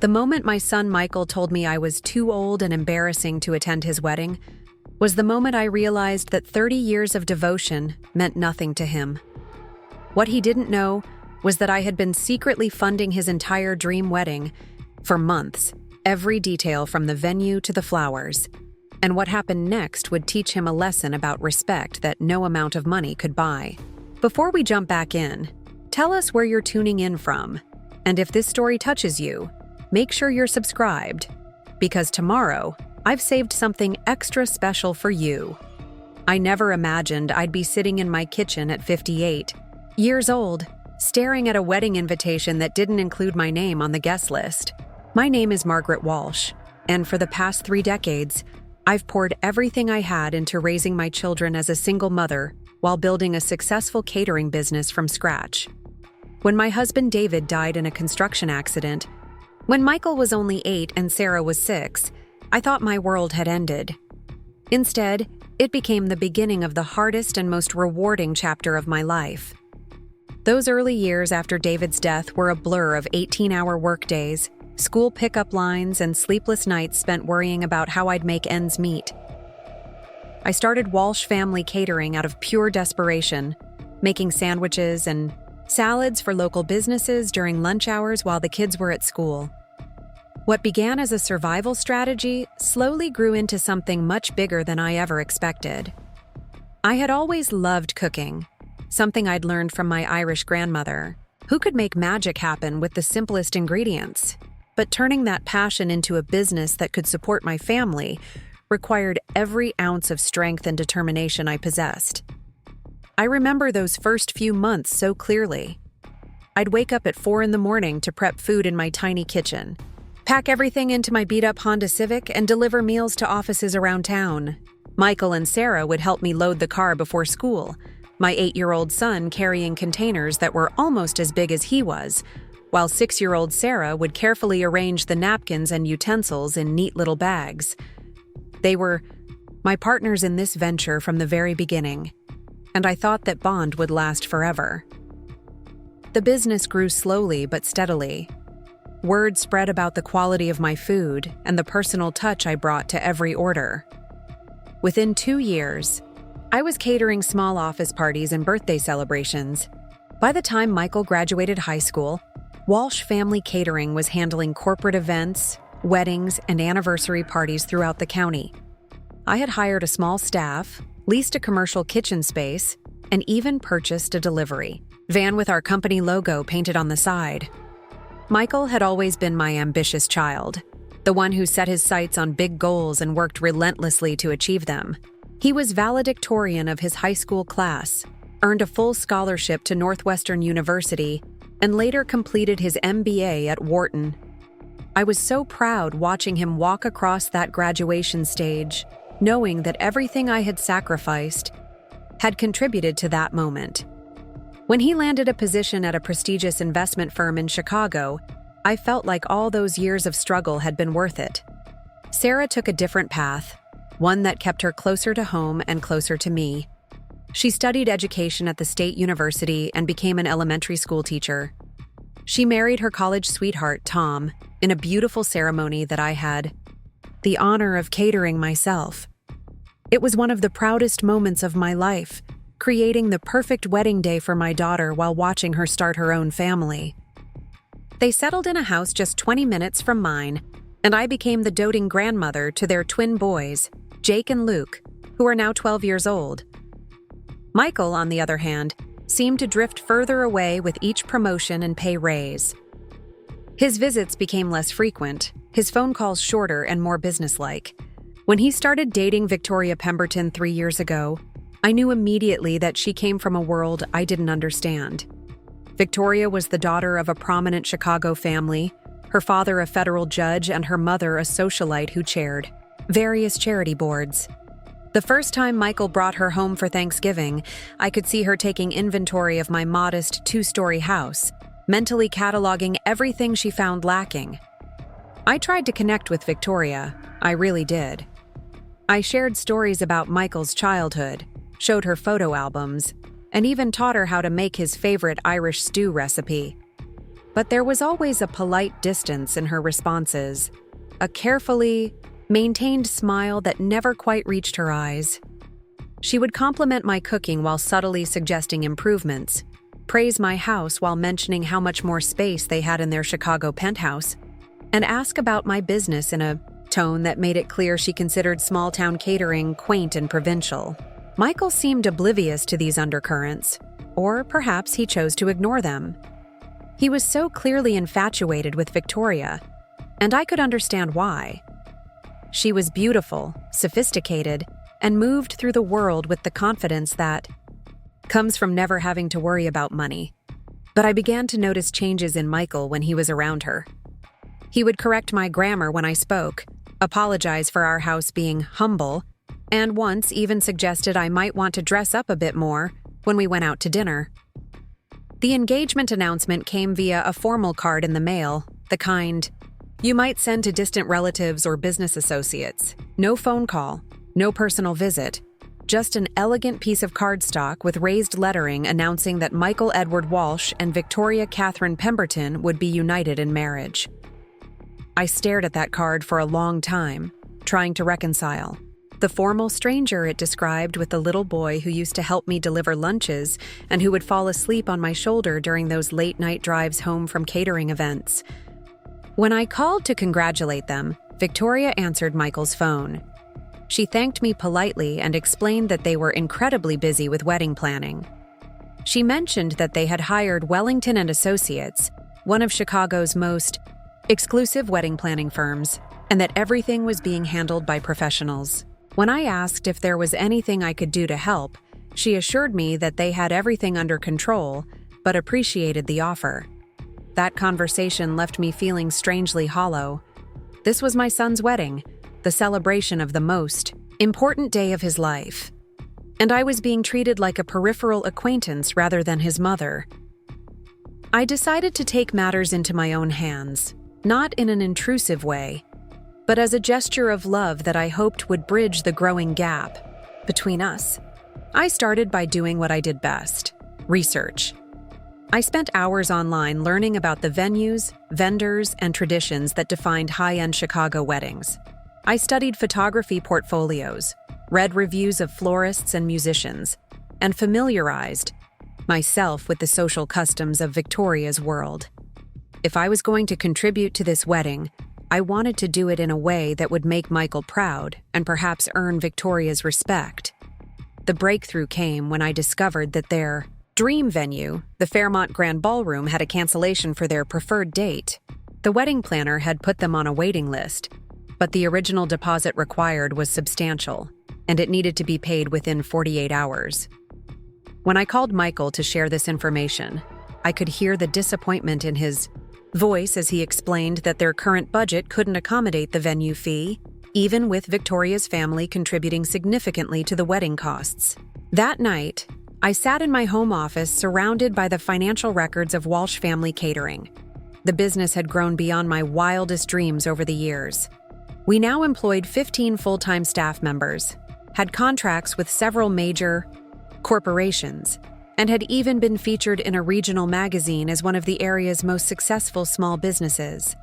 The moment my son Michael told me I was too old and embarrassing to attend his wedding was the moment I realized that 30 years of devotion meant nothing to him. What he didn't know was that I had been secretly funding his entire dream wedding for months, every detail from the venue to the flowers. And what happened next would teach him a lesson about respect that no amount of money could buy. Before we jump back in, tell us where you're tuning in from. And if this story touches you, make sure you're subscribed, because tomorrow, I've saved something extra special for you. I never imagined I'd be sitting in my kitchen at 58 years old, staring at a wedding invitation that didn't include my name on the guest list. My name is Margaret Walsh, and for the past 3 decades, I've poured everything I had into raising my children as a single mother while building a successful catering business from scratch. When my husband David died in a construction accident, when Michael was only 8 and Sarah was 6, I thought my world had ended. Instead, it became the beginning of the hardest and most rewarding chapter of my life. Those early years after David's death were a blur of 18-hour workdays, school pickup lines, and sleepless nights spent worrying about how I'd make ends meet. I started Walsh Family Catering out of pure desperation, making sandwiches and salads for local businesses during lunch hours while the kids were at school. What began as a survival strategy slowly grew into something much bigger than I ever expected. I had always loved cooking, something I'd learned from my Irish grandmother, who could make magic happen with the simplest ingredients. But turning that passion into a business that could support my family required every ounce of strength and determination I possessed. I remember those first few months so clearly. I'd wake up at 4 a.m. to prep food in my tiny kitchen, pack everything into my beat-up Honda Civic, and deliver meals to offices around town. Michael and Sarah would help me load the car before school, my 8-year-old son carrying containers that were almost as big as he was, while 6-year-old Sarah would carefully arrange the napkins and utensils in neat little bags. They were my partners in this venture from the very beginning, and I thought that bond would last forever. The business grew slowly but steadily. Word spread about the quality of my food and the personal touch I brought to every order. Within 2 years, I was catering small office parties and birthday celebrations. By the time Michael graduated high school, Walsh Family Catering was handling corporate events, weddings, and anniversary parties throughout the county. I had hired a small staff, leased a commercial kitchen space, and even purchased a delivery van with our company logo painted on the side. Michael had always been my ambitious child, the one who set his sights on big goals and worked relentlessly to achieve them. He was valedictorian of his high school class, earned a full scholarship to Northwestern University, and later completed his MBA at Wharton. I was so proud watching him walk across that graduation stage, knowing that everything I had sacrificed had contributed to that moment. When he landed a position at a prestigious investment firm in Chicago, I felt like all those years of struggle had been worth it. Sarah took a different path, one that kept her closer to home and closer to me. She studied education at the State University and became an elementary school teacher. She married her college sweetheart, Tom, in a beautiful ceremony that I had the honor of catering myself. It was one of the proudest moments of my life, creating the perfect wedding day for my daughter while watching her start her own family. They settled in a house just 20 minutes from mine, and I became the doting grandmother to their twin boys, Jake and Luke, who are now 12 years old. Michael, on the other hand, seemed to drift further away with each promotion and pay raise. His visits became less frequent, his phone calls shorter and more businesslike. When he started dating Victoria Pemberton 3 years ago, I knew immediately that she came from a world I didn't understand. Victoria was the daughter of a prominent Chicago family, her father a federal judge and her mother a socialite who chaired various charity boards. The first time Michael brought her home for Thanksgiving, I could see her taking inventory of my modest 2-story house, mentally cataloging everything she found lacking. I tried to connect with Victoria, I really did. I shared stories about Michael's childhood, showed her photo albums, and even taught her how to make his favorite Irish stew recipe. But there was always a polite distance in her responses, a carefully maintained smile that never quite reached her eyes. She would compliment my cooking while subtly suggesting improvements, praise my house while mentioning how much more space they had in their Chicago penthouse, and ask about my business in a tone that made it clear she considered small-town catering quaint and provincial. Michael seemed oblivious to these undercurrents, or perhaps he chose to ignore them. He was so clearly infatuated with Victoria, and I could understand why. She was beautiful, sophisticated, and moved through the world with the confidence that comes from never having to worry about money. But I began to notice changes in Michael when he was around her. He would correct my grammar when I spoke, apologize for our house being humble, and once even suggested I might want to dress up a bit more when we went out to dinner. The engagement announcement came via a formal card in the mail, the kind you might send to distant relatives or business associates. No phone call, no personal visit, just an elegant piece of cardstock with raised lettering announcing that Michael Edward Walsh and Victoria Catherine Pemberton would be united in marriage. I stared at that card for a long time, trying to reconcile. The formal stranger it described with the little boy who used to help me deliver lunches and who would fall asleep on my shoulder during those late-night drives home from catering events. When I called to congratulate them, Victoria answered Michael's phone. She thanked me politely and explained that they were incredibly busy with wedding planning. She mentioned that they had hired Wellington and Associates, one of Chicago's most exclusive wedding planning firms, and that everything was being handled by professionals. When I asked if there was anything I could do to help, she assured me that they had everything under control, but appreciated the offer. That conversation left me feeling strangely hollow. This was my son's wedding, the celebration of the most important day of his life, and I was being treated like a peripheral acquaintance rather than his mother. I decided to take matters into my own hands, not in an intrusive way, but as a gesture of love that I hoped would bridge the growing gap between us. I started by doing what I did best: research. I spent hours online learning about the venues, vendors, and traditions that defined high-end Chicago weddings. I studied photography portfolios, read reviews of florists and musicians, and familiarized myself with the social customs of Victoria's world. If I was going to contribute to this wedding, I wanted to do it in a way that would make Michael proud and perhaps earn Victoria's respect. The breakthrough came when I discovered that their dream venue, the Fairmont Grand Ballroom, had a cancellation for their preferred date. The wedding planner had put them on a waiting list, but the original deposit required was substantial, and it needed to be paid within 48 hours. When I called Michael to share this information, I could hear the disappointment in his voice as he explained that their current budget couldn't accommodate the venue fee, even with Victoria's family contributing significantly to the wedding costs. That night, I sat in my home office surrounded by the financial records of Walsh Family Catering. The business had grown beyond my wildest dreams over the years. We now employed 15 full-time staff members, had contracts with several major corporations, and had even been featured in a regional magazine as one of the area's most successful small businesses.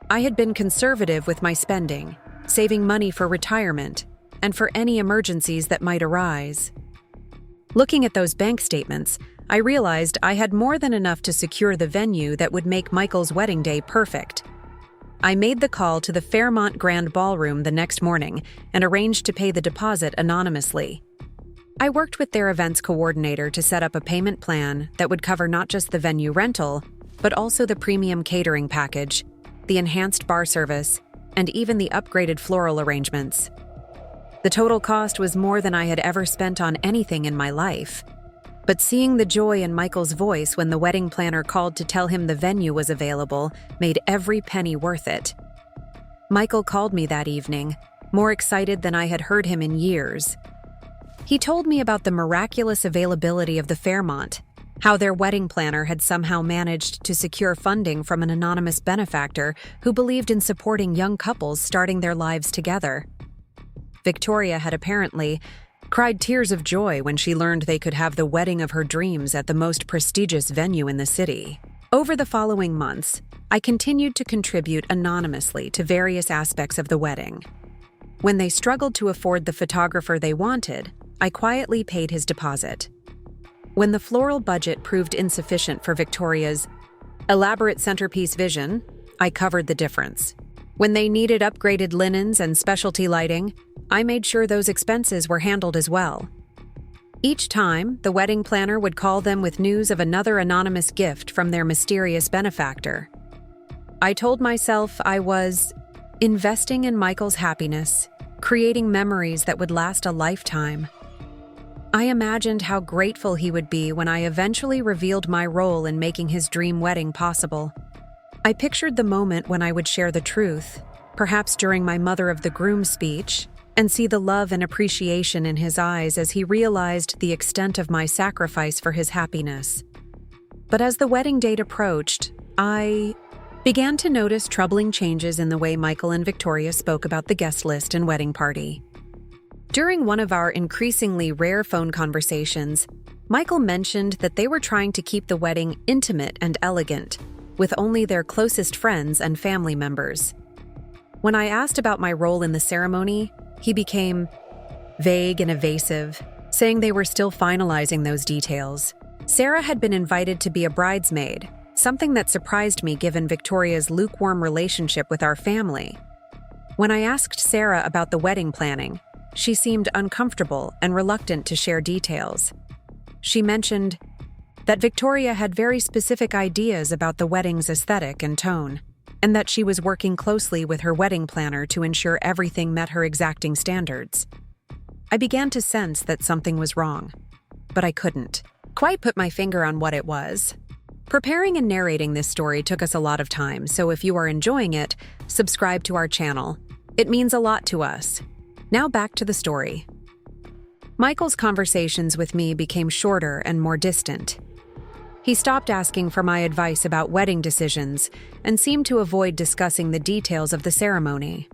I had been conservative with my spending, saving money for retirement and for any emergencies that might arise. Looking at those bank statements, I realized I had more than enough to secure the venue that would make Michael's wedding day perfect. I made the call to the Fairmont Grand Ballroom the next morning and arranged to pay the deposit anonymously. I worked with their events coordinator to set up a payment plan that would cover not just the venue rental, but also the premium catering package, the enhanced bar service, and even the upgraded floral arrangements. The total cost was more than I had ever spent on anything in my life. But seeing the joy in Michael's voice when the wedding planner called to tell him the venue was available made every penny worth it. Michael called me that evening, more excited than I had heard him in years. He told me about the miraculous availability of the Fairmont, how their wedding planner had somehow managed to secure funding from an anonymous benefactor who believed in supporting young couples starting their lives together. Victoria had apparently cried tears of joy when she learned they could have the wedding of her dreams at the most prestigious venue in the city. Over the following months, I continued to contribute anonymously to various aspects of the wedding. When they struggled to afford the photographer they wanted, I quietly paid his deposit. When the floral budget proved insufficient for Victoria's elaborate centerpiece vision, I covered the difference. When they needed upgraded linens and specialty lighting, I made sure those expenses were handled as well. Each time, the wedding planner would call them with news of another anonymous gift from their mysterious benefactor. I told myself I was investing in Michael's happiness, creating memories that would last a lifetime. I imagined how grateful he would be when I eventually revealed my role in making his dream wedding possible. I pictured the moment when I would share the truth, perhaps during my mother of the groom speech, and see the love and appreciation in his eyes as he realized the extent of my sacrifice for his happiness. But as the wedding date approached, I began to notice troubling changes in the way Michael and Victoria spoke about the guest list and wedding party. During one of our increasingly rare phone conversations, Michael mentioned that they were trying to keep the wedding intimate and elegant, with only their closest friends and family members. When I asked about my role in the ceremony, he became vague and evasive, saying they were still finalizing those details. Sarah had been invited to be a bridesmaid, something that surprised me given Victoria's lukewarm relationship with our family. When I asked Sarah about the wedding planning, she seemed uncomfortable and reluctant to share details. She mentioned that Victoria had very specific ideas about the wedding's aesthetic and tone, and that she was working closely with her wedding planner to ensure everything met her exacting standards. I began to sense that something was wrong, but I couldn't quite put my finger on what it was. Preparing and narrating this story took us a lot of time, so if you are enjoying it, subscribe to our channel. It means a lot to us. Now back to the story. Michael's conversations with me became shorter and more distant. He stopped asking for my advice about wedding decisions and seemed to avoid discussing the details of the ceremony.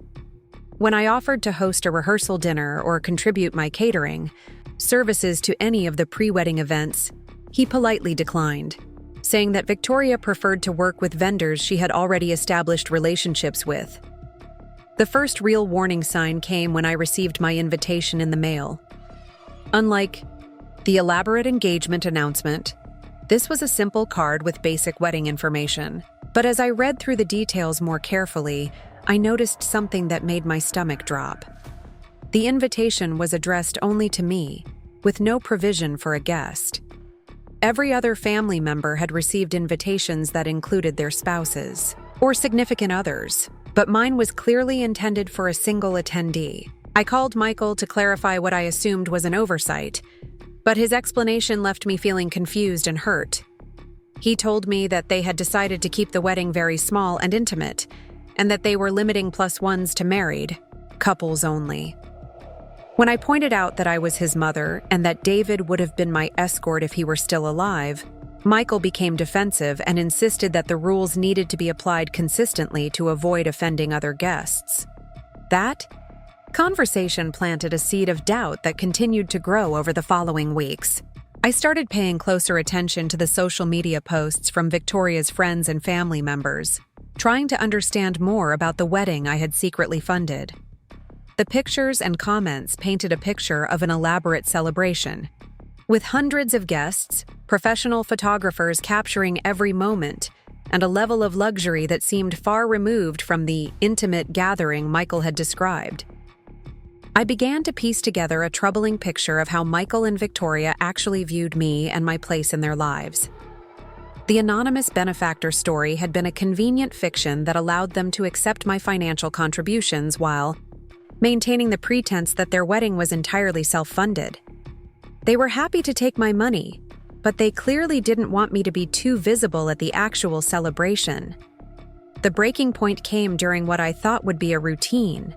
When I offered to host a rehearsal dinner or contribute my catering services to any of the pre-wedding events, he politely declined, saying that Victoria preferred to work with vendors she had already established relationships with. The first real warning sign came when I received my invitation in the mail. Unlike the elaborate engagement announcement, this was a simple card with basic wedding information. But as I read through the details more carefully, I noticed something that made my stomach drop. The invitation was addressed only to me, with no provision for a guest. Every other family member had received invitations that included their spouses or significant others, but mine was clearly intended for a single attendee. I called Michael to clarify what I assumed was an oversight, but his explanation left me feeling confused and hurt. He told me that they had decided to keep the wedding very small and intimate, and that they were limiting +1s to married, couples only. When I pointed out that I was his mother and that David would have been my escort if he were still alive, Michael became defensive and insisted that the rules needed to be applied consistently to avoid offending other guests. That conversation planted a seed of doubt that continued to grow over the following weeks. I started paying closer attention to the social media posts from Victoria's friends and family members, trying to understand more about the wedding I had secretly funded. The pictures and comments painted a picture of an elaborate celebration, with hundreds of guests, professional photographers capturing every moment, and a level of luxury that seemed far removed from the intimate gathering Michael had described. I began to piece together a troubling picture of how Michael and Victoria actually viewed me and my place in their lives. The anonymous benefactor story had been a convenient fiction that allowed them to accept my financial contributions while maintaining the pretense that their wedding was entirely self-funded. They were happy to take my money, but they clearly didn't want me to be too visible at the actual celebration. The breaking point came during what I thought would be a routine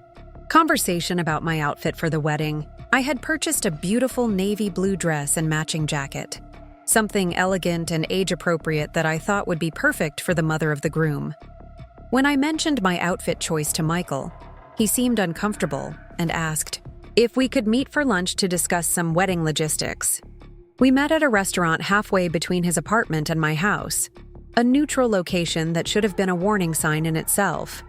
conversation about my outfit for the wedding. I had purchased a beautiful navy blue dress and matching jacket, something elegant and age-appropriate that I thought would be perfect for the mother of the groom. When I mentioned my outfit choice to Michael, he seemed uncomfortable and asked if we could meet for lunch to discuss some wedding logistics. We met at a restaurant halfway between his apartment and my house. a neutral location that should have been a warning sign in itself.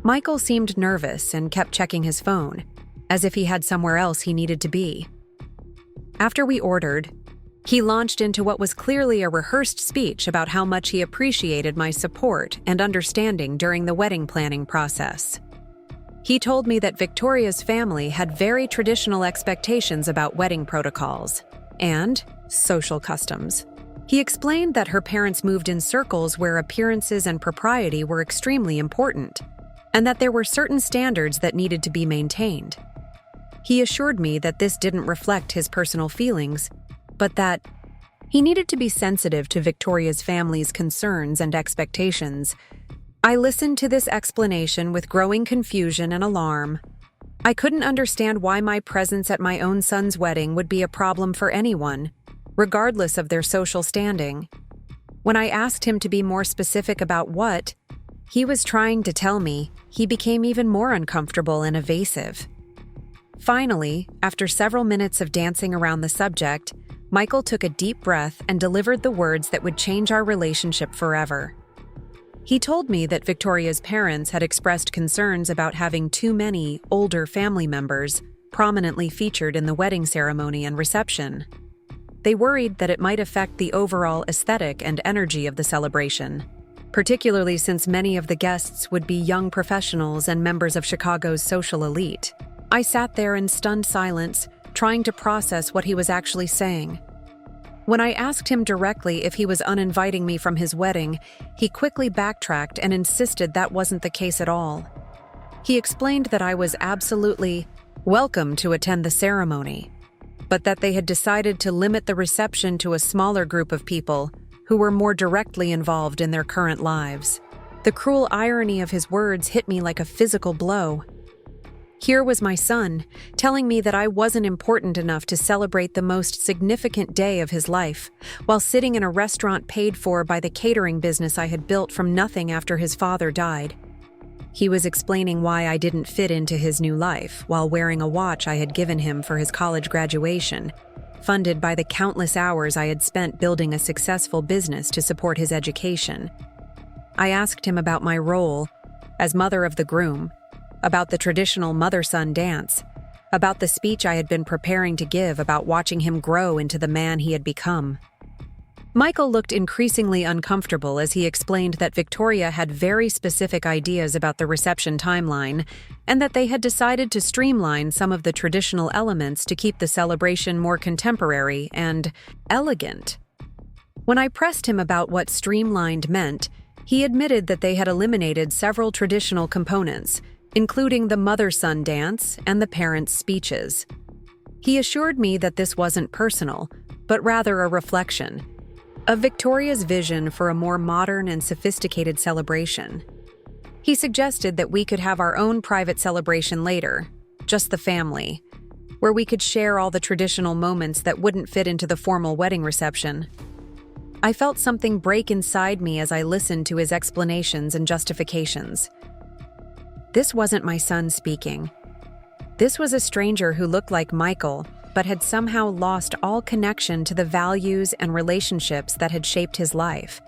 Michael seemed nervous and kept checking his phone, as if he had somewhere else he needed to be. After we ordered, he launched into what was clearly a rehearsed speech about how much he appreciated my support and understanding during the wedding planning process. He told me that Victoria's family had very traditional expectations about wedding protocols and social customs. He explained that her parents moved in circles where appearances and propriety were extremely important, and that there were certain standards that needed to be maintained. He assured me that this didn't reflect his personal feelings, but that he needed to be sensitive to Victoria's family's concerns and expectations. I listened to this explanation with growing confusion and alarm. I couldn't understand why my presence at my own son's wedding would be a problem for anyone, regardless of their social standing. When I asked him to be more specific about what he was trying to tell me, he became even more uncomfortable and evasive. Finally, after several minutes of dancing around the subject, Michael took a deep breath and delivered the words that would change our relationship forever. He told me that Victoria's parents had expressed concerns about having too many older family members prominently featured in the wedding ceremony and reception. They worried that it might affect the overall aesthetic and energy of the celebration, particularly since many of the guests would be young professionals and members of Chicago's social elite. I sat there in stunned silence, trying to process what he was actually saying. When I asked him directly if he was uninviting me from his wedding, he quickly backtracked and insisted that wasn't the case at all. He explained that I was absolutely welcome to attend the ceremony, but that they had decided to limit the reception to a smaller group of people who were more directly involved in their current lives. The cruel irony of his words hit me like a physical blow. Here was my son, telling me that I wasn't important enough to celebrate the most significant day of his life, while sitting in a restaurant paid for by the catering business I had built from nothing after his father died. He was explaining why I didn't fit into his new life, while wearing a watch I had given him for his college graduation, funded by the countless hours I had spent building a successful business to support his education. I asked him about my role as mother of the groom, about the traditional mother-son dance, about the speech I had been preparing to give about watching him grow into the man he had become. Michael looked increasingly uncomfortable as he explained that Victoria had very specific ideas about the reception timeline, and that they had decided to streamline some of the traditional elements to keep the celebration more contemporary and elegant. When I pressed him about what streamlined meant, he admitted that they had eliminated several traditional components, including the mother-son dance and the parents' speeches. He assured me that this wasn't personal, but rather a reflection of Victoria's vision for a more modern and sophisticated celebration. He suggested that we could have our own private celebration later, just the family, where we could share all the traditional moments that wouldn't fit into the formal wedding reception. I felt something break inside me as I listened to his explanations and justifications. This wasn't my son speaking. This was a stranger who looked like Michael, but had somehow lost all connection to the values and relationships that had shaped his life.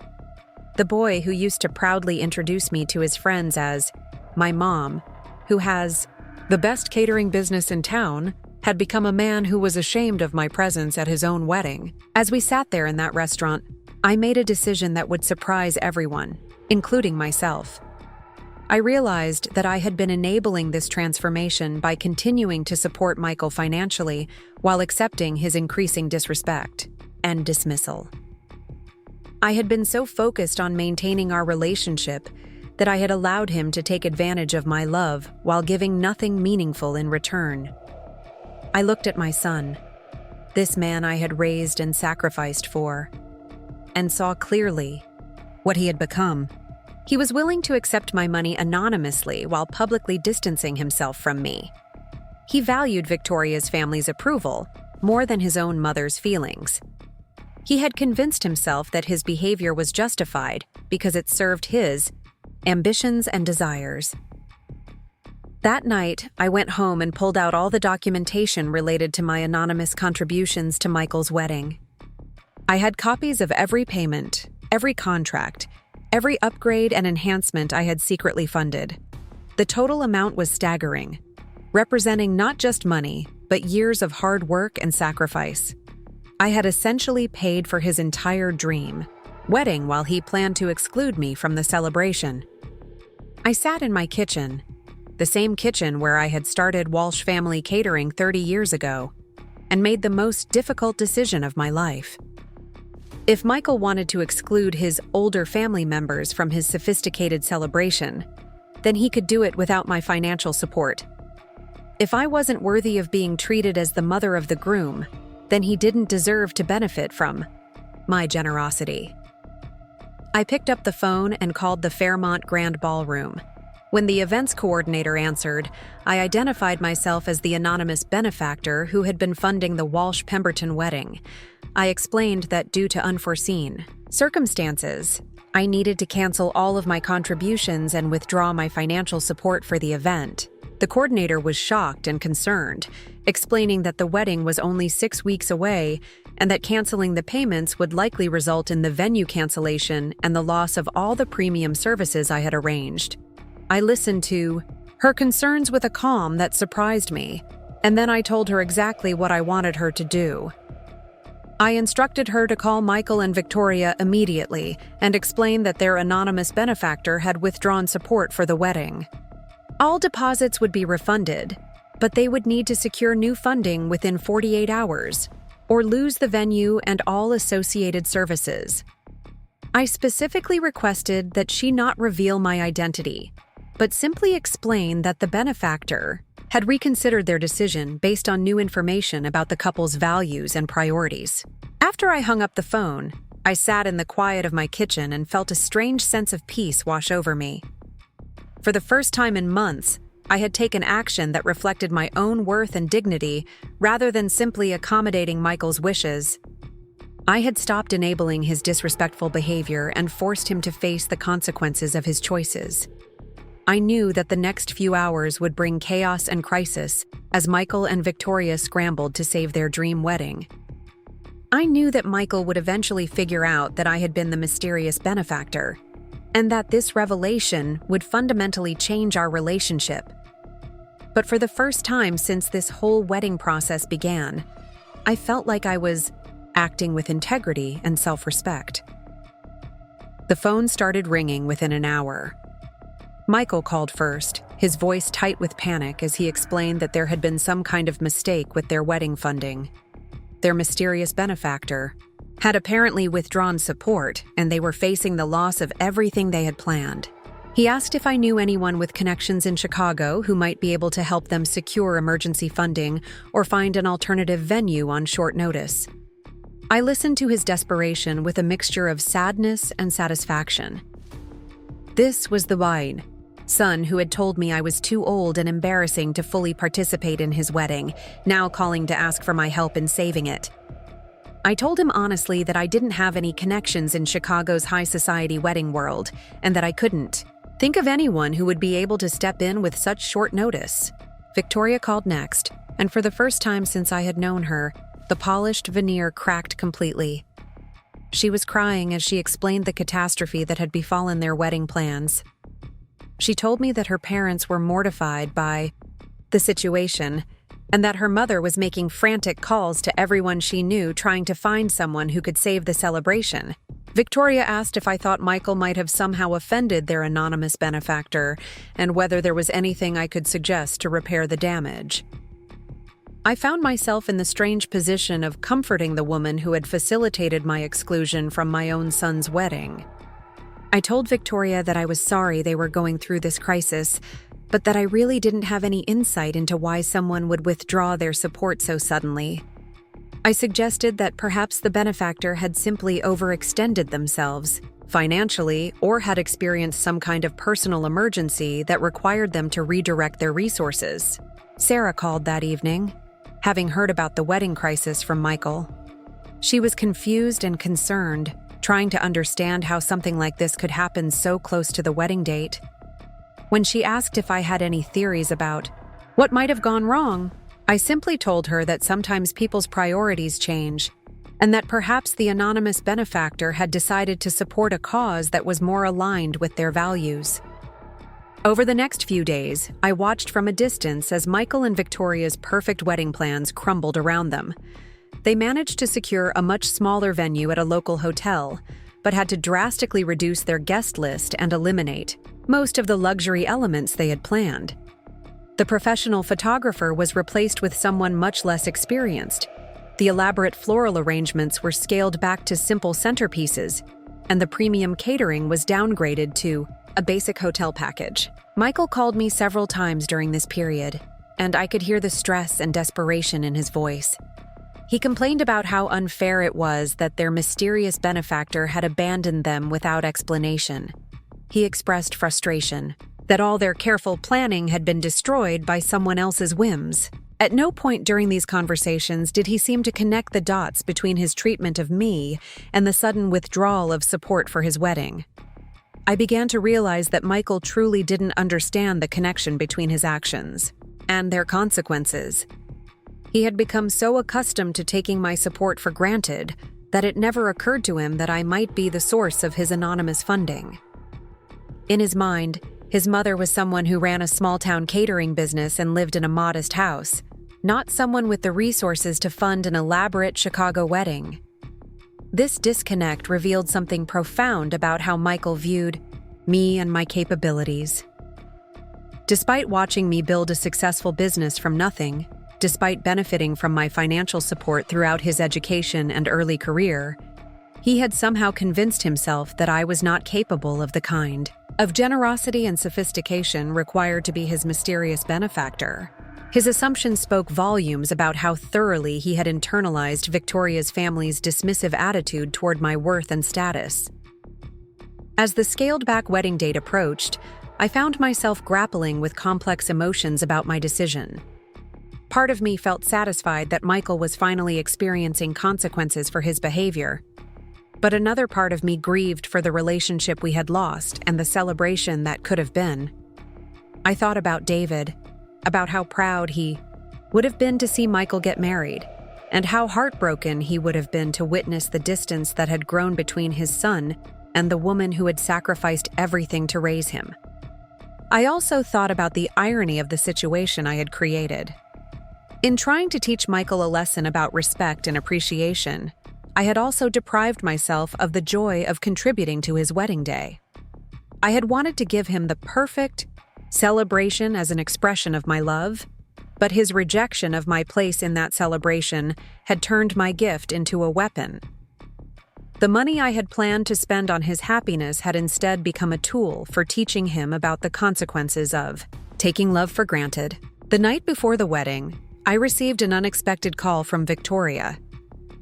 The boy who used to proudly introduce me to his friends as my mom, who has the best catering business in town, had become a man who was ashamed of my presence at his own wedding. As we sat there in that restaurant, I made a decision that would surprise everyone, including myself. I realized that I had been enabling this transformation by continuing to support Michael financially while accepting his increasing disrespect and dismissal. I had been so focused on maintaining our relationship that I had allowed him to take advantage of my love while giving nothing meaningful in return. I looked at my son, this man I had raised and sacrificed for, and saw clearly what he had become. He was willing to accept my money anonymously while publicly distancing himself from me. He valued Victoria's family's approval more than his own mother's feelings. He had convinced himself that his behavior was justified because it served his ambitions and desires. That night, I went home and pulled out all the documentation related to my anonymous contributions to Michael's wedding. I had copies of every payment, every contract, every upgrade and enhancement I had secretly funded. The total amount was staggering, representing not just money, but years of hard work and sacrifice. I had essentially paid for his entire dream wedding while he planned to exclude me from the celebration. I sat in my kitchen, the same kitchen where I had started Walsh Family Catering 30 years ago, and made the most difficult decision of my life. If Michael wanted to exclude his older family members from his sophisticated celebration, then he could do it without my financial support. If I wasn't worthy of being treated as the mother of the groom, then he didn't deserve to benefit from my generosity. I picked up the phone and called the Fairmont Grand Ballroom. When the events coordinator answered, I identified myself as the anonymous benefactor who had been funding the Walsh Pemberton wedding. I explained that due to unforeseen circumstances, I needed to cancel all of my contributions and withdraw my financial support for the event. The coordinator was shocked and concerned, explaining that the wedding was only 6 weeks away and that canceling the payments would likely result in the venue cancellation and the loss of all the premium services I had arranged. I listened to her concerns with a calm that surprised me, and then I told her exactly what I wanted her to do. I instructed her to call Michael and Victoria immediately and explain that their anonymous benefactor had withdrawn support for the wedding. All deposits would be refunded, but they would need to secure new funding within 48 hours, or lose the venue and all associated services. I specifically requested that she not reveal my identity, but simply explain that the benefactor had reconsidered their decision based on new information about the couple's values and priorities. After I hung up the phone, I sat in the quiet of my kitchen and felt a strange sense of peace wash over me. For the first time in months, I had taken action that reflected my own worth and dignity rather than simply accommodating Michael's wishes. I had stopped enabling his disrespectful behavior and forced him to face the consequences of his choices. I knew that the next few hours would bring chaos and crisis as Michael and Victoria scrambled to save their dream wedding. I knew that Michael would eventually figure out that I had been the mysterious benefactor, and that this revelation would fundamentally change our relationship. But for the first time since this whole wedding process began, I felt like I was acting with integrity and self-respect. The phone started ringing within an hour. Michael called first, his voice tight with panic as he explained that there had been some kind of mistake with their wedding funding. Their mysterious benefactor had apparently withdrawn support, and they were facing the loss of everything they had planned. He asked if I knew anyone with connections in Chicago who might be able to help them secure emergency funding or find an alternative venue on short notice. I listened to his desperation with a mixture of sadness and satisfaction. This was the wine, son who had told me I was too old and embarrassing to fully participate in his wedding, now calling to ask for my help in saving it. I told him honestly that I didn't have any connections in Chicago's high society wedding world, and that I couldn't think of anyone who would be able to step in with such short notice. Victoria called next, and for the first time since I had known her, the polished veneer cracked completely. She was crying as she explained the catastrophe that had befallen their wedding plans. She told me that her parents were mortified by the situation, and that her mother was making frantic calls to everyone she knew trying to find someone who could save the celebration. Victoria asked if I thought Michael might have somehow offended their anonymous benefactor, and whether there was anything I could suggest to repair the damage. I found myself in the strange position of comforting the woman who had facilitated my exclusion from my own son's wedding. I told Victoria that I was sorry they were going through this crisis, but that I really didn't have any insight into why someone would withdraw their support so suddenly. I suggested that perhaps the benefactor had simply overextended themselves financially or had experienced some kind of personal emergency that required them to redirect their resources. Sarah called that evening, having heard about the wedding crisis from Michael. She was confused and concerned, trying to understand how something like this could happen so close to the wedding date. When she asked if I had any theories about what might have gone wrong, I simply told her that sometimes people's priorities change, and that perhaps the anonymous benefactor had decided to support a cause that was more aligned with their values. Over the next few days, I watched from a distance as Michael and Victoria's perfect wedding plans crumbled around them. They managed to secure a much smaller venue at a local hotel, but had to drastically reduce their guest list and eliminate most of the luxury elements they had planned. The professional photographer was replaced with someone much less experienced. The elaborate floral arrangements were scaled back to simple centerpieces, and the premium catering was downgraded to a basic hotel package. Michael called me several times during this period, and I could hear the stress and desperation in his voice. He complained about how unfair it was that their mysterious benefactor had abandoned them without explanation. He expressed frustration that all their careful planning had been destroyed by someone else's whims. At no point during these conversations did he seem to connect the dots between his treatment of me and the sudden withdrawal of support for his wedding. I began to realize that Michael truly didn't understand the connection between his actions and their consequences. He had become so accustomed to taking my support for granted that it never occurred to him that I might be the source of his anonymous funding. In his mind, his mother was someone who ran a small-town catering business and lived in a modest house, not someone with the resources to fund an elaborate Chicago wedding. This disconnect revealed something profound about how Michael viewed me and my capabilities. Despite watching me build a successful business from nothing, despite benefiting from my financial support throughout his education and early career, he had somehow convinced himself that I was not capable of the kind of generosity and sophistication required to be his mysterious benefactor. His assumptions spoke volumes about how thoroughly he had internalized Victoria's family's dismissive attitude toward my worth and status. As the scaled-back wedding date approached, I found myself grappling with complex emotions about my decision. Part of me felt satisfied that Michael was finally experiencing consequences for his behavior, but another part of me grieved for the relationship we had lost and the celebration that could have been. I thought about David, about how proud he would have been to see Michael get married, and how heartbroken he would have been to witness the distance that had grown between his son and the woman who had sacrificed everything to raise him. I also thought about the irony of the situation I had created. In trying to teach Michael a lesson about respect and appreciation, I had also deprived myself of the joy of contributing to his wedding day. I had wanted to give him the perfect celebration as an expression of my love, but his rejection of my place in that celebration had turned my gift into a weapon. The money I had planned to spend on his happiness had instead become a tool for teaching him about the consequences of taking love for granted. The night before the wedding, I received an unexpected call from Victoria.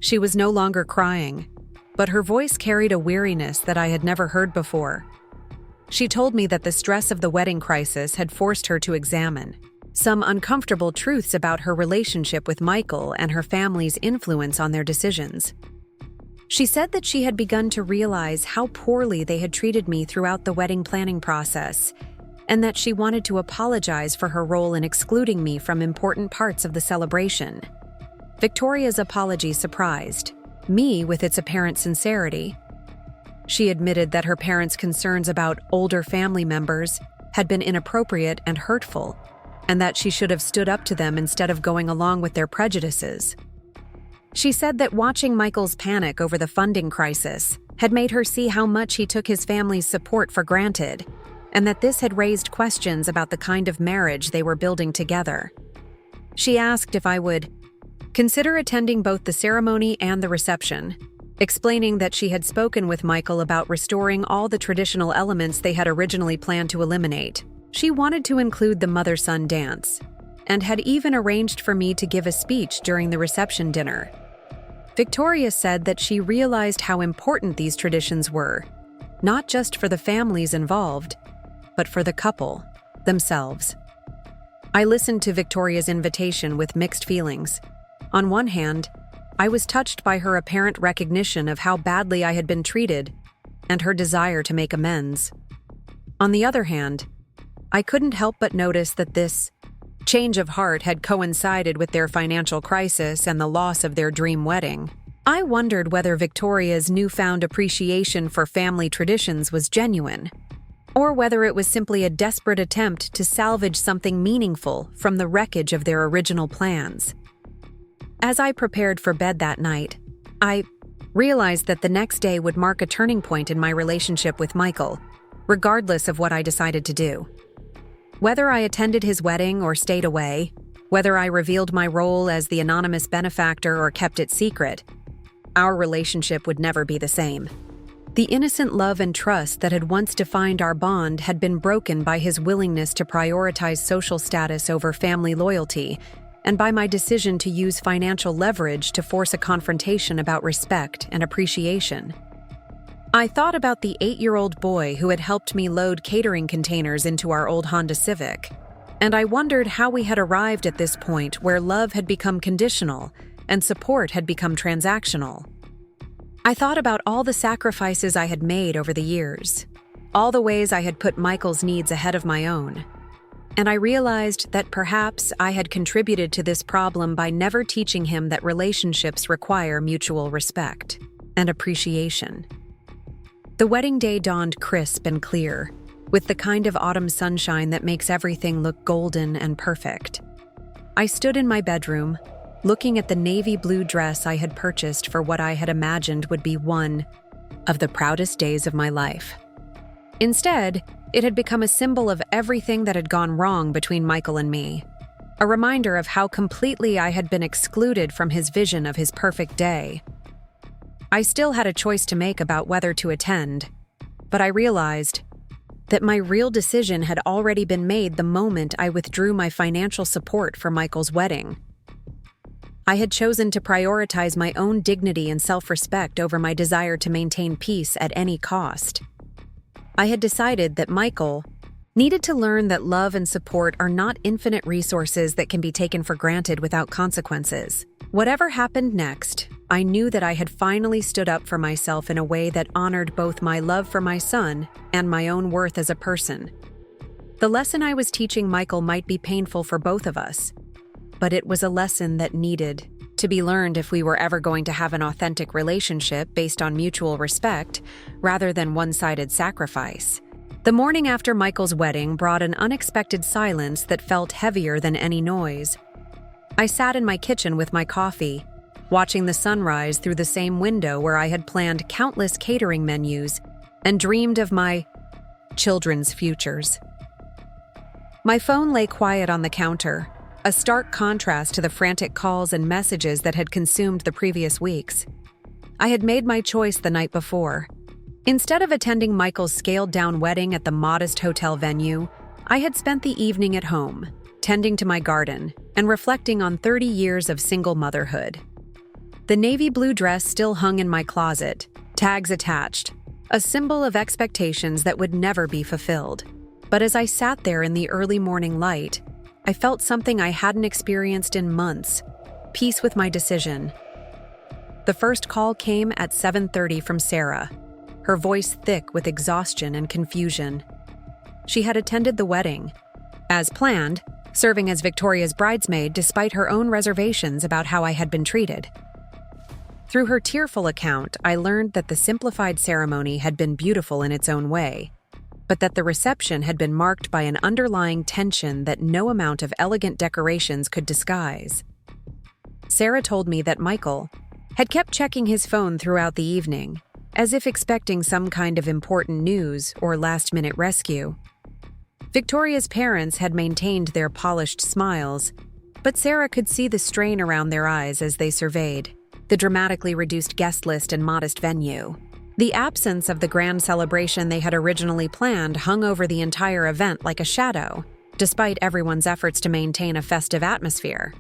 She was no longer crying, but her voice carried a weariness that I had never heard before. She told me that the stress of the wedding crisis had forced her to examine some uncomfortable truths about her relationship with Michael and her family's influence on their decisions. She said that she had begun to realize how poorly they had treated me throughout the wedding planning process, and that she wanted to apologize for her role in excluding me from important parts of the celebration. Victoria's apology surprised me with its apparent sincerity. She admitted that her parents' concerns about older family members had been inappropriate and hurtful, and that she should have stood up to them instead of going along with their prejudices. She said that watching Michael's panic over the funding crisis had made her see how much he took his family's support for granted, and that this had raised questions about the kind of marriage they were building together. She asked if I would consider attending both the ceremony and the reception, explaining that she had spoken with Michael about restoring all the traditional elements they had originally planned to eliminate. She wanted to include the mother-son dance, and had even arranged for me to give a speech during the reception dinner. Victoria said that she realized how important these traditions were, not just for the families involved, but for the couple themselves. I listened to Victoria's invitation with mixed feelings. On one hand, I was touched by her apparent recognition of how badly I had been treated and her desire to make amends. On the other hand, I couldn't help but notice that this change of heart had coincided with their financial crisis and the loss of their dream wedding. I wondered whether Victoria's newfound appreciation for family traditions was genuine, or whether it was simply a desperate attempt to salvage something meaningful from the wreckage of their original plans. As I prepared for bed that night, I realized that the next day would mark a turning point in my relationship with Michael, regardless of what I decided to do. Whether I attended his wedding or stayed away, whether I revealed my role as the anonymous benefactor or kept it secret, our relationship would never be the same. The innocent love and trust that had once defined our bond had been broken by his willingness to prioritize social status over family loyalty, and by my decision to use financial leverage to force a confrontation about respect and appreciation. I thought about the 8-year-old boy who had helped me load catering containers into our old Honda Civic, and I wondered how we had arrived at this point where love had become conditional and support had become transactional. I thought about all the sacrifices I had made over the years, all the ways I had put Michael's needs ahead of my own, and I realized that perhaps I had contributed to this problem by never teaching him that relationships require mutual respect and appreciation. The wedding day dawned crisp and clear, with the kind of autumn sunshine that makes everything look golden and perfect. I stood in my bedroom, looking at the navy blue dress I had purchased for what I had imagined would be one of the proudest days of my life. Instead, it had become a symbol of everything that had gone wrong between Michael and me, a reminder of how completely I had been excluded from his vision of his perfect day. I still had a choice to make about whether to attend, but I realized that my real decision had already been made the moment I withdrew my financial support for Michael's wedding. I had chosen to prioritize my own dignity and self-respect over my desire to maintain peace at any cost. I had decided that Michael needed to learn that love and support are not infinite resources that can be taken for granted without consequences. Whatever happened next, I knew that I had finally stood up for myself in a way that honored both my love for my son and my own worth as a person. The lesson I was teaching Michael might be painful for both of us, but it was a lesson that needed to be learned if we were ever going to have an authentic relationship based on mutual respect rather than one-sided sacrifice. The morning after Michael's wedding brought an unexpected silence that felt heavier than any noise. I sat in my kitchen with my coffee, watching the sunrise through the same window where I had planned countless catering menus and dreamed of my children's futures. My phone lay quiet on the counter, a stark contrast to the frantic calls and messages that had consumed the previous weeks. I had made my choice the night before. Instead of attending Michael's scaled-down wedding at the modest hotel venue, I had spent the evening at home, tending to my garden and reflecting on 30 years of single motherhood. The navy blue dress still hung in my closet, tags attached, a symbol of expectations that would never be fulfilled. But as I sat there in the early morning light, I felt something I hadn't experienced in months: peace with my decision. The first call came at 7:30 from Sarah, her voice thick with exhaustion and confusion. She had attended the wedding, as planned, serving as Victoria's bridesmaid despite her own reservations about how I had been treated. Through her tearful account, I learned that the simplified ceremony had been beautiful in its own way, but that the reception had been marked by an underlying tension that no amount of elegant decorations could disguise. Sarah told me that Michael had kept checking his phone throughout the evening, as if expecting some kind of important news or last-minute rescue. Victoria's parents had maintained their polished smiles, but Sarah could see the strain around their eyes as they surveyed the dramatically reduced guest list and modest venue. The absence of the grand celebration they had originally planned hung over the entire event like a shadow, despite everyone's efforts to maintain a festive atmosphere.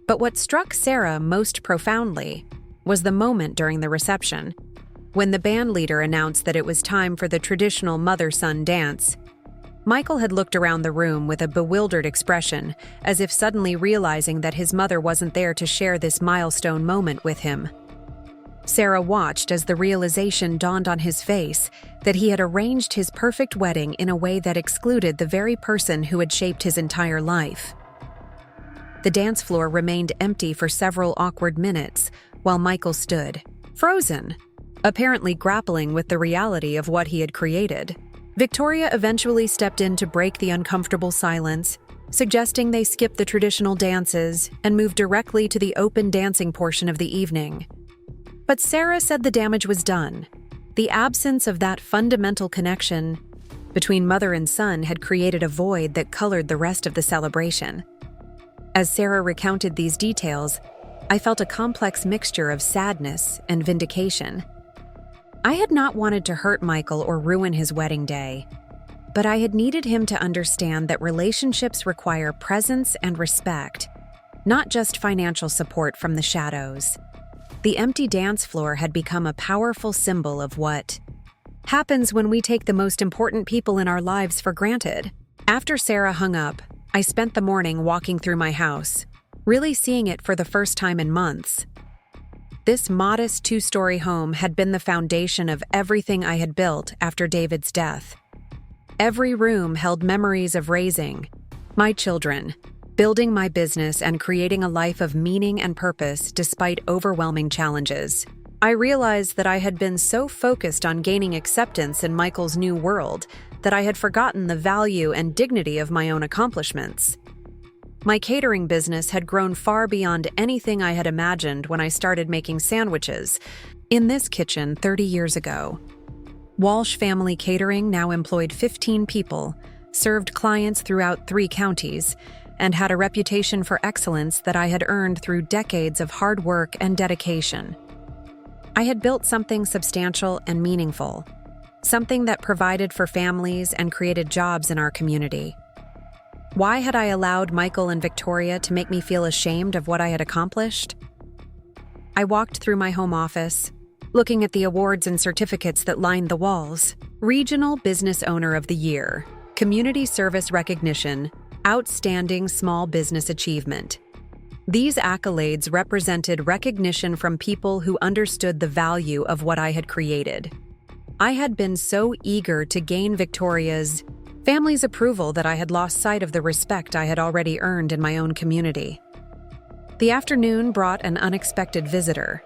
But what struck Sarah most profoundly was the moment during the reception, when the band leader announced that it was time for the traditional mother-son dance. Michael had looked around the room with a bewildered expression, as if suddenly realizing that his mother wasn't there to share this milestone moment with him. Sarah watched as the realization dawned on his face that he had arranged his perfect wedding in a way that excluded the very person who had shaped his entire life. The dance floor remained empty for several awkward minutes, while Michael stood, frozen, apparently grappling with the reality of what he had created. Victoria eventually stepped in to break the uncomfortable silence, suggesting they skip the traditional dances and move directly to the open dancing portion of the evening. But Sarah said the damage was done. The absence of that fundamental connection between mother and son had created a void that colored the rest of the celebration. As Sarah recounted these details, I felt a complex mixture of sadness and vindication. I had not wanted to hurt Michael or ruin his wedding day, but I had needed him to understand that relationships require presence and respect, not just financial support from the shadows. The empty dance floor had become a powerful symbol of what happens when we take the most important people in our lives for granted. After Sarah hung up, I spent the morning walking through my house, really seeing it for the first time in months. This modest 2-story home had been the foundation of everything I had built after David's death. Every room held memories of raising my children, building my business, and creating a life of meaning and purpose despite overwhelming challenges. I realized that I had been so focused on gaining acceptance in Michael's new world that I had forgotten the value and dignity of my own accomplishments. My catering business had grown far beyond anything I had imagined when I started making sandwiches in this kitchen 30 years ago. Walsh Family Catering now employed 15 people, served clients throughout 3 counties, and had a reputation for excellence that I had earned through decades of hard work and dedication. I had built something substantial and meaningful, something that provided for families and created jobs in our community. Why had I allowed Michael and Victoria to make me feel ashamed of what I had accomplished? I walked through my home office, looking at the awards and certificates that lined the walls. Regional Business Owner of the Year, Community Service Recognition, Outstanding Small Business Achievement. These accolades represented recognition from people who understood the value of what I had created. I had been so eager to gain Victoria's family's approval that I had lost sight of the respect I had already earned in my own community. The afternoon brought an unexpected visitor.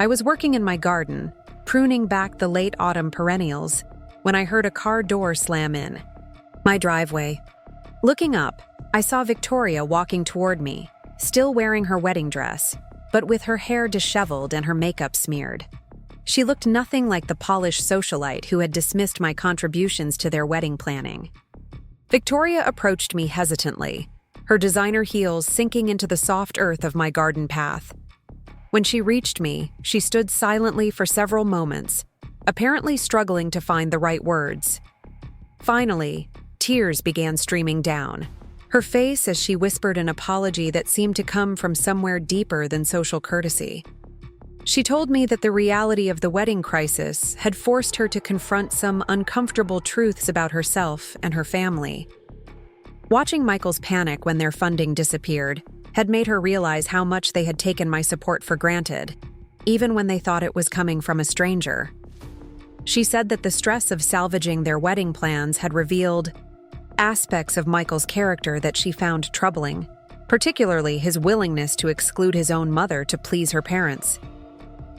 I was working in my garden, pruning back the late autumn perennials, when I heard a car door slam in my driveway. Looking up, I saw Victoria walking toward me, still wearing her wedding dress, but with her hair disheveled and her makeup smeared. She looked nothing like the polished socialite who had dismissed my contributions to their wedding planning. Victoria approached me hesitantly, her designer heels sinking into the soft earth of my garden path. When she reached me, she stood silently for several moments, apparently struggling to find the right words. Finally, tears began streaming down her face as she whispered an apology that seemed to come from somewhere deeper than social courtesy. She told me that the reality of the wedding crisis had forced her to confront some uncomfortable truths about herself and her family. Watching Michael's panic when their funding disappeared had made her realize how much they had taken my support for granted, even when they thought it was coming from a stranger. She said that the stress of salvaging their wedding plans had revealed aspects of Michael's character that she found troubling, particularly his willingness to exclude his own mother to please her parents.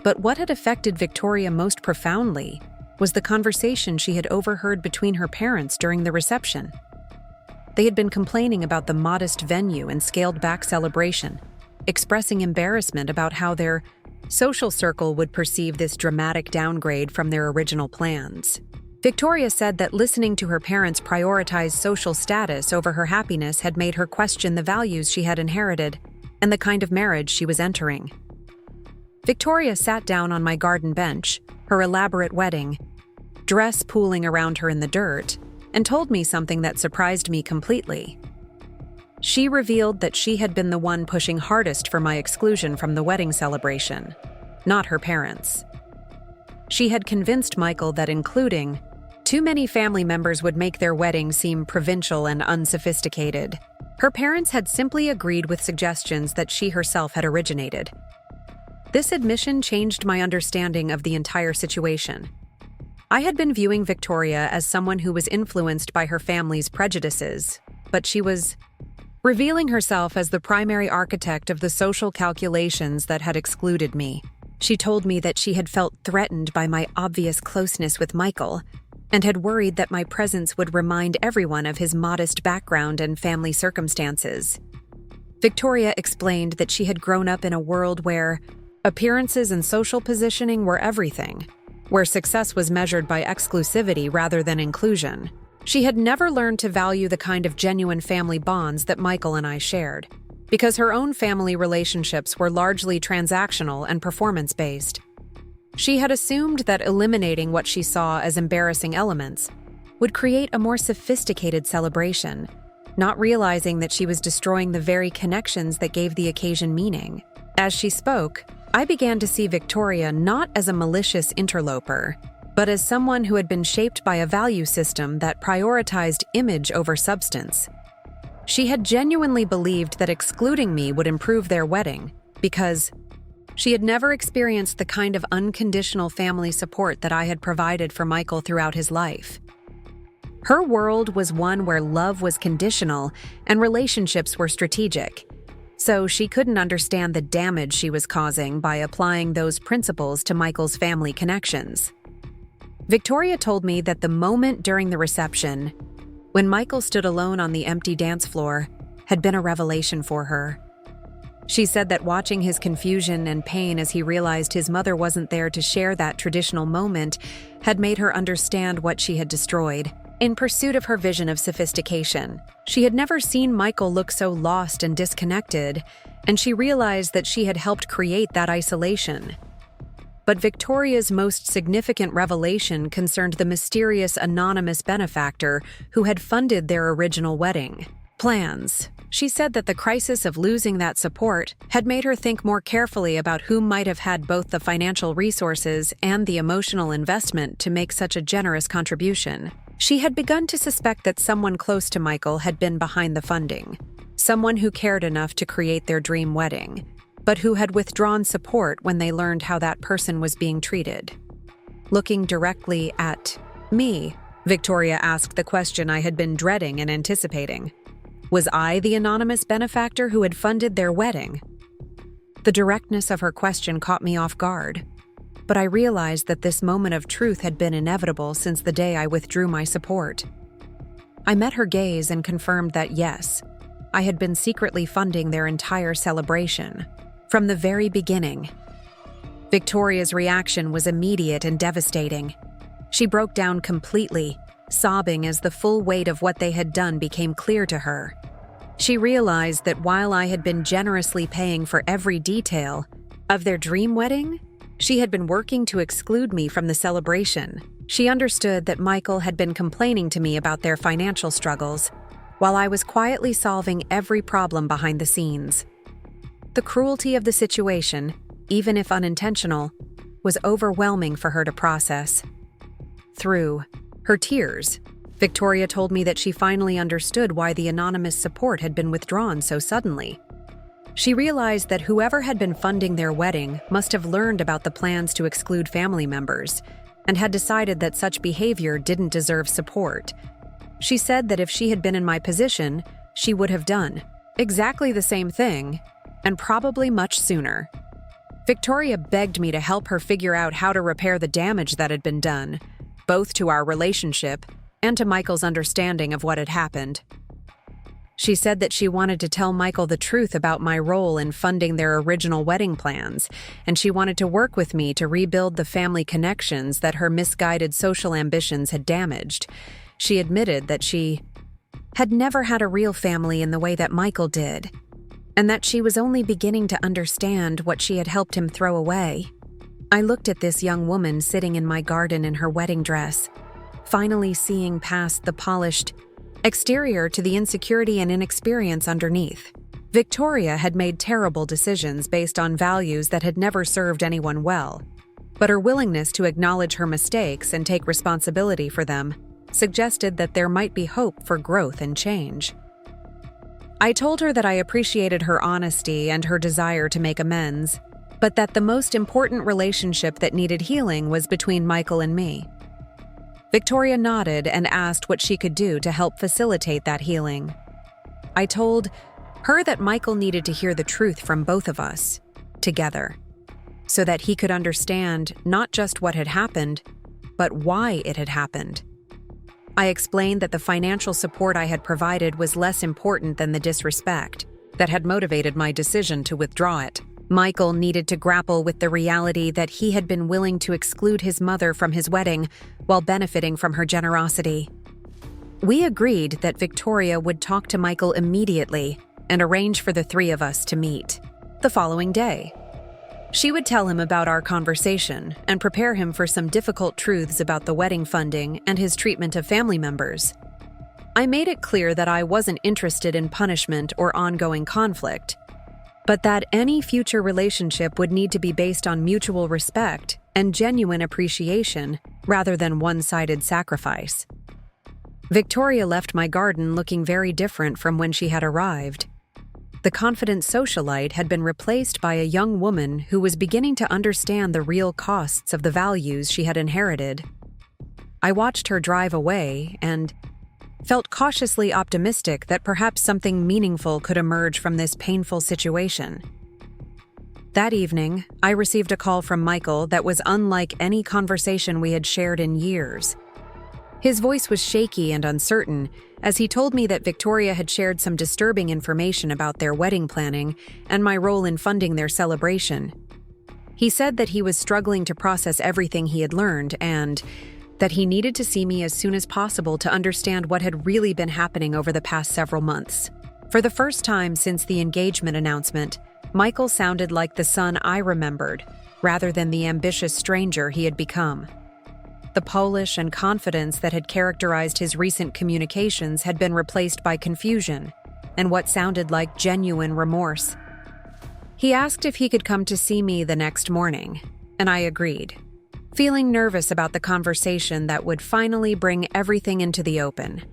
But what had affected Victoria most profoundly was the conversation she had overheard between her parents during the reception. They had been complaining about the modest venue and scaled-back celebration, expressing embarrassment about how their social circle would perceive this dramatic downgrade from their original plans. Victoria said that listening to her parents prioritize social status over her happiness had made her question the values she had inherited and the kind of marriage she was entering. Victoria sat down on my garden bench, her elaborate wedding dress pooling around her in the dirt, and told me something that surprised me completely. She revealed that she had been the one pushing hardest for my exclusion from the wedding celebration, not her parents. She had convinced Michael that including too many family members would make their wedding seem provincial and unsophisticated. Her parents had simply agreed with suggestions that she herself had originated. This admission changed my understanding of the entire situation. I had been viewing Victoria as someone who was influenced by her family's prejudices, but she was revealing herself as the primary architect of the social calculations that had excluded me. She told me that she had felt threatened by my obvious closeness with Michael and had worried that my presence would remind everyone of his modest background and family circumstances. Victoria explained that she had grown up in a world where appearances and social positioning were everything, where success was measured by exclusivity rather than inclusion. She had never learned to value the kind of genuine family bonds that Michael and I shared, because her own family relationships were largely transactional and performance-based. She had assumed that eliminating what she saw as embarrassing elements would create a more sophisticated celebration, not realizing that she was destroying the very connections that gave the occasion meaning. As she spoke, I began to see Victoria not as a malicious interloper, but as someone who had been shaped by a value system that prioritized image over substance. She had genuinely believed that excluding me would improve their wedding, because she had never experienced the kind of unconditional family support that I had provided for Michael throughout his life. Her world was one where love was conditional and relationships were strategic, so she couldn't understand the damage she was causing by applying those principles to Michael's family connections. Victoria told me that the moment during the reception, when Michael stood alone on the empty dance floor, had been a revelation for her. She said that watching his confusion and pain as he realized his mother wasn't there to share that traditional moment had made her understand what she had destroyed. In pursuit of her vision of sophistication, she had never seen Michael look so lost and disconnected, and she realized that she had helped create that isolation. But Victoria's most significant revelation concerned the mysterious anonymous benefactor who had funded their original wedding plans. She said that the crisis of losing that support had made her think more carefully about who might have had both the financial resources and the emotional investment to make such a generous contribution. She had begun to suspect that someone close to Michael had been behind the funding, someone who cared enough to create their dream wedding, but who had withdrawn support when they learned how that person was being treated. Looking directly at me, Victoria asked the question I had been dreading and anticipating. Was I the anonymous benefactor who had funded their wedding? The directness of her question caught me off guard, but I realized that this moment of truth had been inevitable since the day I withdrew my support. I met her gaze and confirmed that yes, I had been secretly funding their entire celebration. From the very beginning. Victoria's reaction was immediate and devastating. She broke down completely, sobbing as the full weight of what they had done became clear to her. She realized that while I had been generously paying for every detail of their dream wedding, she had been working to exclude me from the celebration. She understood that Michael had been complaining to me about their financial struggles, while I was quietly solving every problem behind the scenes. The cruelty of the situation, even if unintentional, was overwhelming for her to process. Through her tears, Victoria told me that she finally understood why the anonymous support had been withdrawn so suddenly. She realized that whoever had been funding their wedding must have learned about the plans to exclude family members and had decided that such behavior didn't deserve support. She said that if she had been in my position, she would have done exactly the same thing, and probably much sooner. Victoria begged me to help her figure out how to repair the damage that had been done, both to our relationship and to Michael's understanding of what had happened. She said that she wanted to tell Michael the truth about my role in funding their original wedding plans, and she wanted to work with me to rebuild the family connections that her misguided social ambitions had damaged. She admitted that she had never had a real family in the way that Michael did, and that she was only beginning to understand what she had helped him throw away. I looked at this young woman sitting in my garden in her wedding dress, finally seeing past the polished exterior to the insecurity and inexperience underneath. Victoria had made terrible decisions based on values that had never served anyone well, but her willingness to acknowledge her mistakes and take responsibility for them suggested that there might be hope for growth and change. I told her that I appreciated her honesty and her desire to make amends, but that the most important relationship that needed healing was between Michael and me. Victoria nodded and asked what she could do to help facilitate that healing. I told Her that Michael needed to hear the truth from both of us, together, so that he could understand not just what had happened, but why it had happened. I explained that the financial support I had provided was less important than the disrespect that had motivated my decision to withdraw it. Michael needed to grapple with the reality that he had been willing to exclude his mother from his wedding while benefiting from her generosity. We agreed that Victoria would talk to Michael immediately and arrange for the three of us to meet the following day. She would tell him about our conversation and prepare him for some difficult truths about the wedding funding and his treatment of family members. I made it clear that I wasn't interested in punishment or ongoing conflict, but that any future relationship would need to be based on mutual respect and genuine appreciation rather than one-sided sacrifice. Victoria left my garden looking very different from when she had arrived. The confident socialite had been replaced by a young woman who was beginning to understand the real costs of the values she had inherited. I watched her drive away and felt cautiously optimistic that perhaps something meaningful could emerge from this painful situation. That evening, I received a call from Michael that was unlike any conversation we had shared in years. His voice was shaky and uncertain as he told me that Victoria had shared some disturbing information about their wedding planning and my role in funding their celebration. He said that he was struggling to process everything he had learned and that he needed to see me as soon as possible to understand what had really been happening over the past several months. For the first time since the engagement announcement, Michael sounded like the son I remembered, rather than the ambitious stranger he had become. The polish and confidence that had characterized his recent communications had been replaced by confusion and what sounded like genuine remorse. He asked if he could come to see me the next morning, and I agreed, feeling nervous about the conversation that would finally bring everything into the open.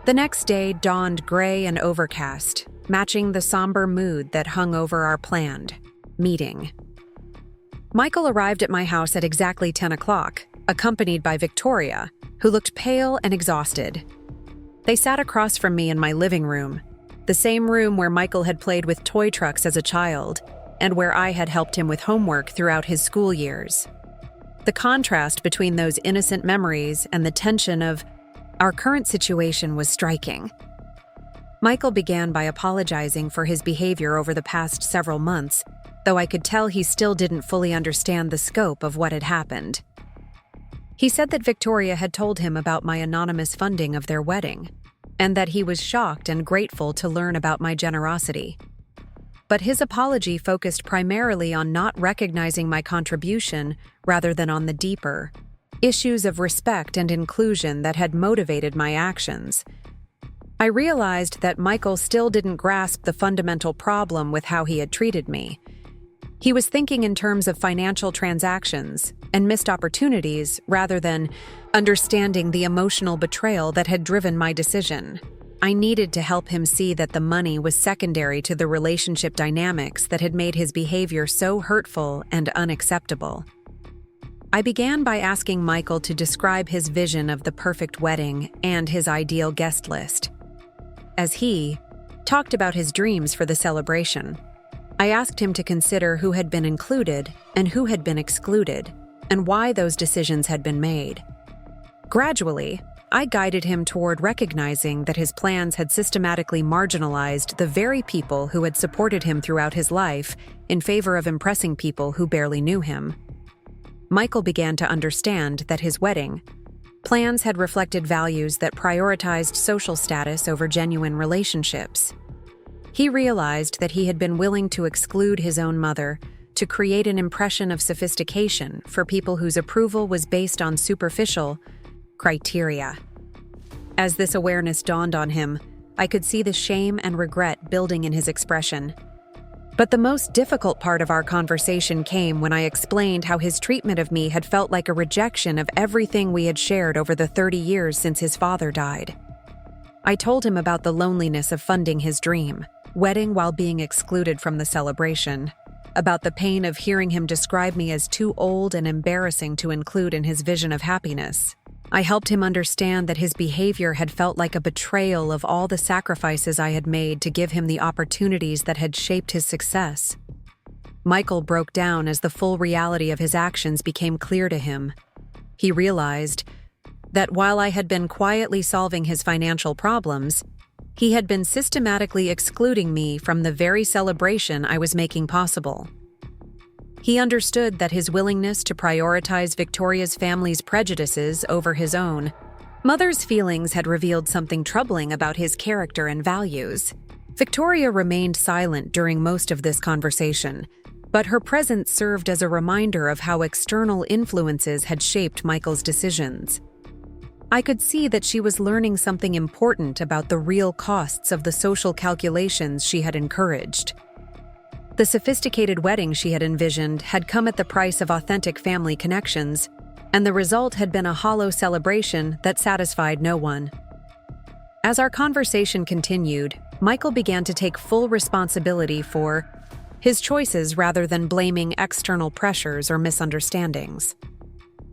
The next day dawned gray and overcast, matching the somber mood that hung over our planned meeting. Michael arrived at my house at exactly 10 o'clock, accompanied by Victoria, who looked pale and exhausted. They sat across from me in my living room, the same room where Michael had played with toy trucks as a child, and where I had helped him with homework throughout his school years. The contrast between those innocent memories and the tension of our current situation was striking. Michael began by apologizing for his behavior over the past several months, though I could tell he still didn't fully understand the scope of what had happened. He said that Victoria had told him about my anonymous funding of their wedding, and that he was shocked and grateful to learn about my generosity. But his apology focused primarily on not recognizing my contribution rather than on the deeper issues of respect and inclusion that had motivated my actions. I realized that Michael still didn't grasp the fundamental problem with how he had treated me. He was thinking in terms of financial transactions and missed opportunities rather than understanding the emotional betrayal that had driven my decision. I needed to help him see that the money was secondary to the relationship dynamics that had made his behavior so hurtful and unacceptable. I began by asking Michael to describe his vision of the perfect wedding and his ideal guest list. As he talked about his dreams for the celebration, I asked him to consider who had been included and who had been excluded, and why those decisions had been made. Gradually, I guided him toward recognizing that his plans had systematically marginalized the very people who had supported him throughout his life in favor of impressing people who barely knew him. Michael began to understand that his wedding plans had reflected values that prioritized social status over genuine relationships. He realized that he had been willing to exclude his own mother to create an impression of sophistication for people whose approval was based on superficial criteria. As this awareness dawned on him, I could see the shame and regret building in his expression. But the most difficult part of our conversation came when I explained how his treatment of me had felt like a rejection of everything we had shared over the 30 years since his father died. I told him about the loneliness of funding his dream, wedding while being excluded from the celebration, about the pain of hearing him describe me as too old and embarrassing to include in his vision of happiness. I helped him understand that his behavior had felt like a betrayal of all the sacrifices I had made to give him the opportunities that had shaped his success. Michael broke down as the full reality of his actions became clear to him. He realized that while I had been quietly solving his financial problems, he had been systematically excluding me from the very celebration I was making possible. He understood that his willingness to prioritize Victoria's family's prejudices over his own mother's feelings had revealed something troubling about his character and values. Victoria remained silent during most of this conversation, but her presence served as a reminder of how external influences had shaped Michael's decisions. I could see that she was learning something important about the real costs of the social calculations she had encouraged. The sophisticated wedding she had envisioned had come at the price of authentic family connections, and the result had been a hollow celebration that satisfied no one. As our conversation continued, Michael began to take full responsibility for his choices rather than blaming external pressures or misunderstandings.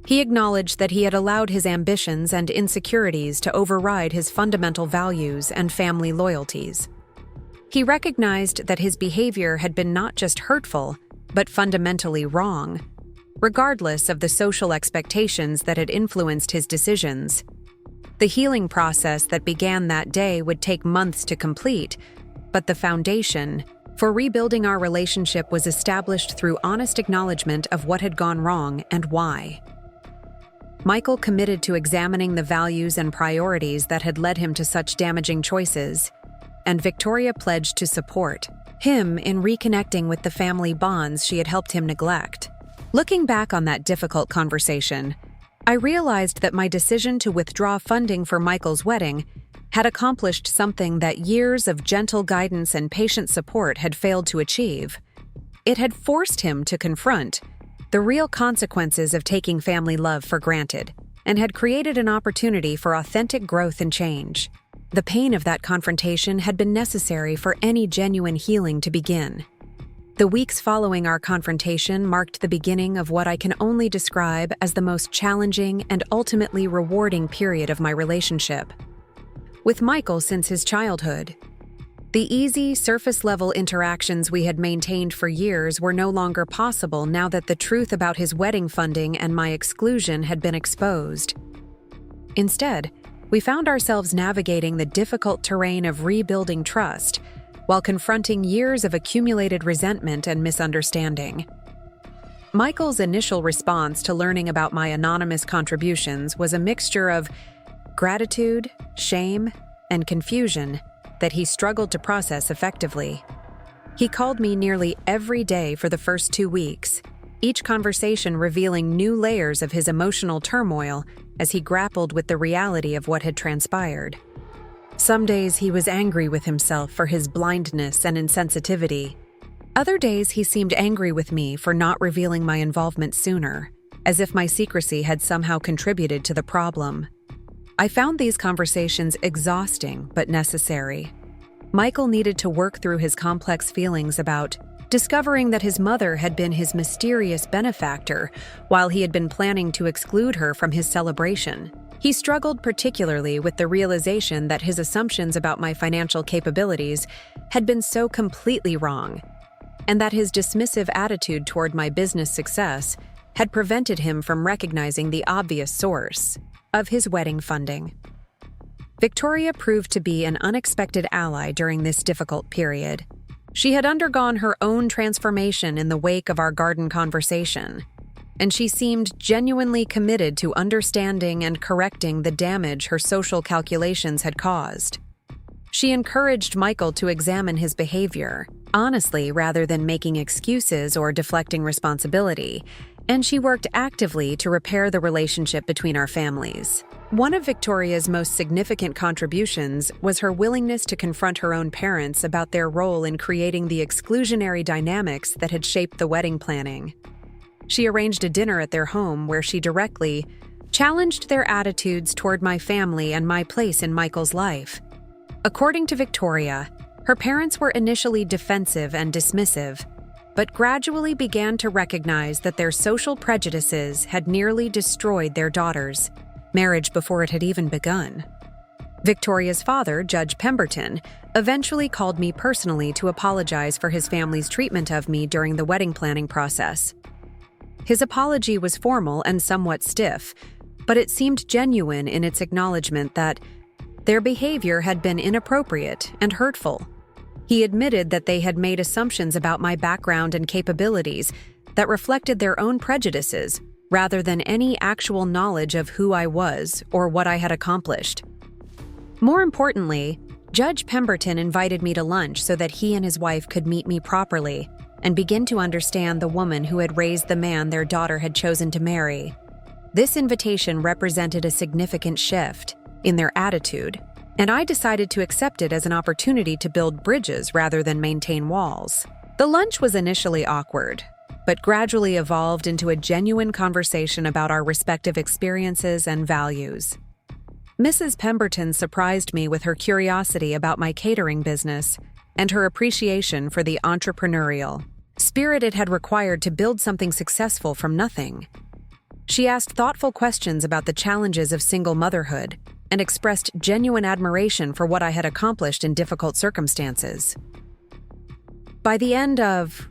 He acknowledged that he had allowed his ambitions and insecurities to override his fundamental values and family loyalties. He recognized that his behavior had been not just hurtful, but fundamentally wrong, regardless of the social expectations that had influenced his decisions. The healing process that began that day would take months to complete, but the foundation for rebuilding our relationship was established through honest acknowledgement of what had gone wrong and why. Michael committed to examining the values and priorities that had led him to such damaging choices, and Victoria pledged to support him in reconnecting with the family bonds she had helped him neglect. Looking back on that difficult conversation, I realized that my decision to withdraw funding for Michael's wedding had accomplished something that years of gentle guidance and patient support had failed to achieve. It had forced him to confront the real consequences of taking family love for granted, and had created an opportunity for authentic growth and change. The pain of that confrontation had been necessary for any genuine healing to begin. The weeks following our confrontation marked the beginning of what I can only describe as the most challenging and ultimately rewarding period of my relationship with Michael since his childhood. The easy, surface-level interactions we had maintained for years were no longer possible now that the truth about his wedding funding and my exclusion had been exposed. Instead, we found ourselves navigating the difficult terrain of rebuilding trust while confronting years of accumulated resentment and misunderstanding. Michael's initial response to learning about my anonymous contributions was a mixture of gratitude, shame, and confusion that he struggled to process effectively. He called me nearly every day for the first 2 weeks, each conversation revealing new layers of his emotional turmoil as he grappled with the reality of what had transpired. Some days he was angry with himself for his blindness and insensitivity. Other days he seemed angry with me for not revealing my involvement sooner, as if my secrecy had somehow contributed to the problem. I found these conversations exhausting but necessary. Michael needed to work through his complex feelings about discovering that his mother had been his mysterious benefactor while he had been planning to exclude her from his celebration. He struggled particularly with the realization that his assumptions about my financial capabilities had been so completely wrong, and that his dismissive attitude toward my business success had prevented him from recognizing the obvious source of his wedding funding. Victoria proved to be an unexpected ally during this difficult period. She had undergone her own transformation in the wake of our garden conversation, and she seemed genuinely committed to understanding and correcting the damage her social calculations had caused. She encouraged Michael to examine his behavior, honestly rather than making excuses or deflecting responsibility, and she worked actively to repair the relationship between our families. One of Victoria's most significant contributions was her willingness to confront her own parents about their role in creating the exclusionary dynamics that had shaped the wedding planning. She arranged a dinner at their home where she directly challenged their attitudes toward my family and my place in Michael's life. According to Victoria, her parents were initially defensive and dismissive, but gradually began to recognize that their social prejudices had nearly destroyed their daughters. marriage before it had even begun. Victoria's father, Judge Pemberton, eventually called me personally to apologize for his family's treatment of me during the wedding planning process. His apology was formal and somewhat stiff, but it seemed genuine in its acknowledgement that their behavior had been inappropriate and hurtful. He admitted that they had made assumptions about my background and capabilities that reflected their own prejudices rather than any actual knowledge of who I was or what I had accomplished. More importantly, Judge Pemberton invited me to lunch so that he and his wife could meet me properly and begin to understand the woman who had raised the man their daughter had chosen to marry. This invitation represented a significant shift in their attitude, and I decided to accept it as an opportunity to build bridges rather than maintain walls. The lunch was initially awkward, but gradually evolved into a genuine conversation about our respective experiences and values. Mrs. Pemberton surprised me with her curiosity about my catering business and her appreciation for the entrepreneurial spirit it had required to build something successful from nothing. She asked thoughtful questions about the challenges of single motherhood and expressed genuine admiration for what I had accomplished in difficult circumstances. By the end of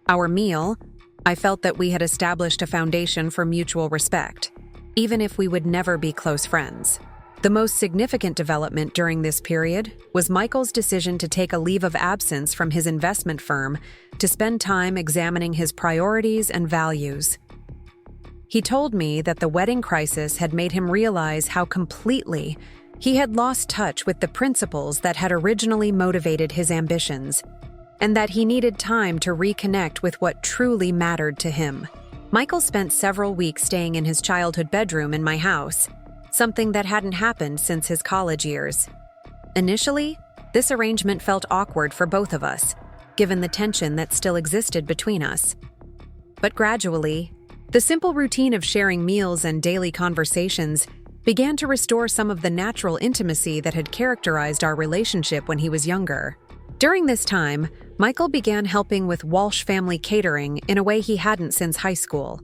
our meal, I felt that we had established a foundation for mutual respect, even if we would never be close friends. The most significant development during this period was Michael's decision to take a leave of absence from his investment firm to spend time examining his priorities and values. He told me that the wedding crisis had made him realize how completely he had lost touch with the principles that had originally motivated his ambitions, and that he needed time to reconnect with what truly mattered to him. Michael spent several weeks staying in his childhood bedroom in my house, something that hadn't happened since his college years. Initially, this arrangement felt awkward for both of us, given the tension that still existed between us. But gradually, the simple routine of sharing meals and daily conversations began to restore some of the natural intimacy that had characterized our relationship when he was younger. During this time, Michael began helping with Walsh Family Catering in a way he hadn't since high school.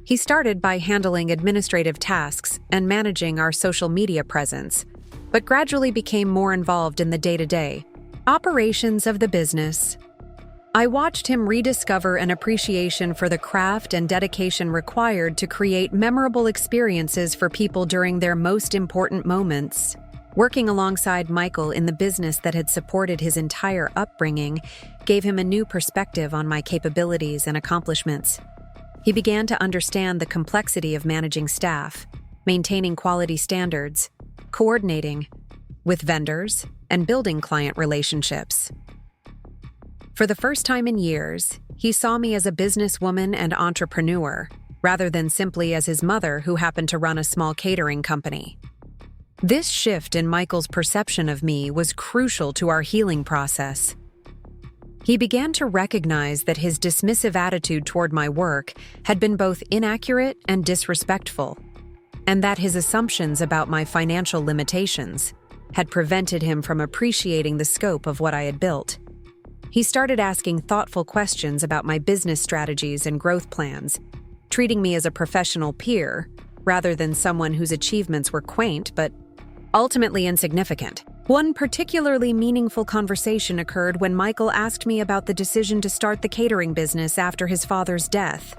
He started by handling administrative tasks and managing our social media presence, but gradually became more involved in the day-to-day operations of the business. I watched him rediscover an appreciation for the craft and dedication required to create memorable experiences for people during their most important moments. Working alongside Michael in the business that had supported his entire upbringing gave him a new perspective on my capabilities and accomplishments. He began to understand the complexity of managing staff, maintaining quality standards, coordinating with vendors, and building client relationships. For the first time in years, he saw me as a businesswoman and entrepreneur, rather than simply as his mother who happened to run a small catering company. This shift in Michael's perception of me was crucial to our healing process. He began to recognize that his dismissive attitude toward my work had been both inaccurate and disrespectful, and that his assumptions about my financial limitations had prevented him from appreciating the scope of what I had built. He started asking thoughtful questions about my business strategies and growth plans, treating me as a professional peer rather than someone whose achievements were quaint but ultimately insignificant. One particularly meaningful conversation occurred when Michael asked me about the decision to start the catering business after his father's death.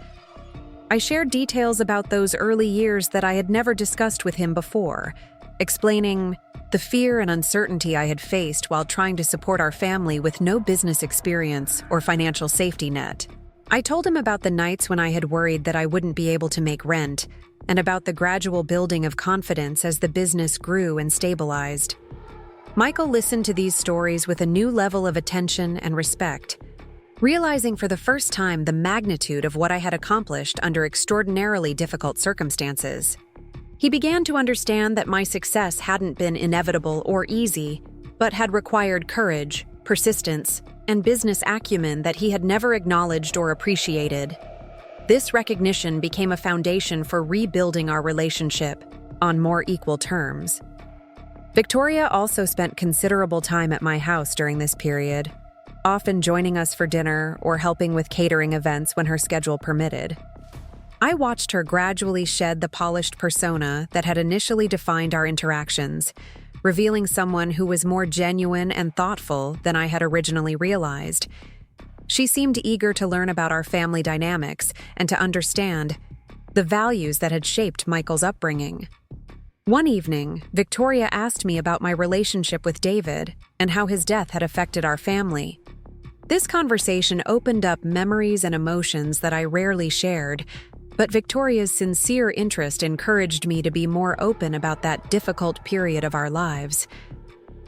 I shared details about those early years that I had never discussed with him before, explaining the fear and uncertainty I had faced while trying to support our family with no business experience or financial safety net. I told him about the nights when I had worried that I wouldn't be able to make rent, and about the gradual building of confidence as the business grew and stabilized. Michael listened to these stories with a new level of attention and respect, realizing for the first time the magnitude of what I had accomplished under extraordinarily difficult circumstances. He began to understand that my success hadn't been inevitable or easy, but had required courage, persistence, and business acumen that he had never acknowledged or appreciated. This recognition became a foundation for rebuilding our relationship on more equal terms. Victoria also spent considerable time at my house during this period, often joining us for dinner or helping with catering events when her schedule permitted. I watched her gradually shed the polished persona that had initially defined our interactions, revealing someone who was more genuine and thoughtful than I had originally realized. She seemed eager to learn about our family dynamics and to understand the values that had shaped Michael's upbringing. One evening, Victoria asked me about my relationship with David and how his death had affected our family. This conversation opened up memories and emotions that I rarely shared, but Victoria's sincere interest encouraged me to be more open about that difficult period of our lives.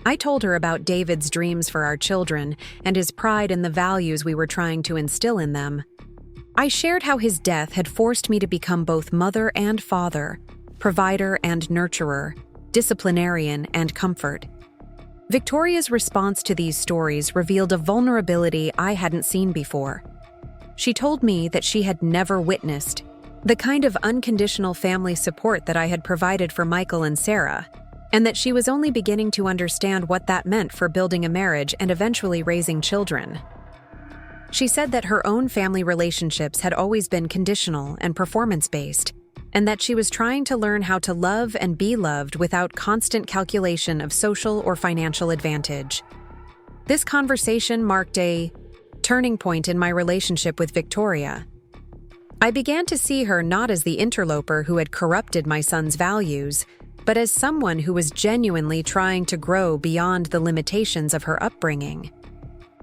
I told her about David's dreams for our children and his pride in the values we were trying to instill in them. I shared how his death had forced me to become both mother and father, provider and nurturer, disciplinarian and comfort. Victoria's response to these stories revealed a vulnerability I hadn't seen before. She told me that she had never witnessed the kind of unconditional family support that I had provided for Michael and Sarah, and that she was only beginning to understand what that meant for building a marriage and eventually raising children. She said that her own family relationships had always been conditional and performance-based, and that she was trying to learn how to love and be loved without constant calculation of social or financial advantage. This conversation marked a turning point in my relationship with Victoria. I began to see her not as the interloper who had corrupted my son's values, but as someone who was genuinely trying to grow beyond the limitations of her upbringing.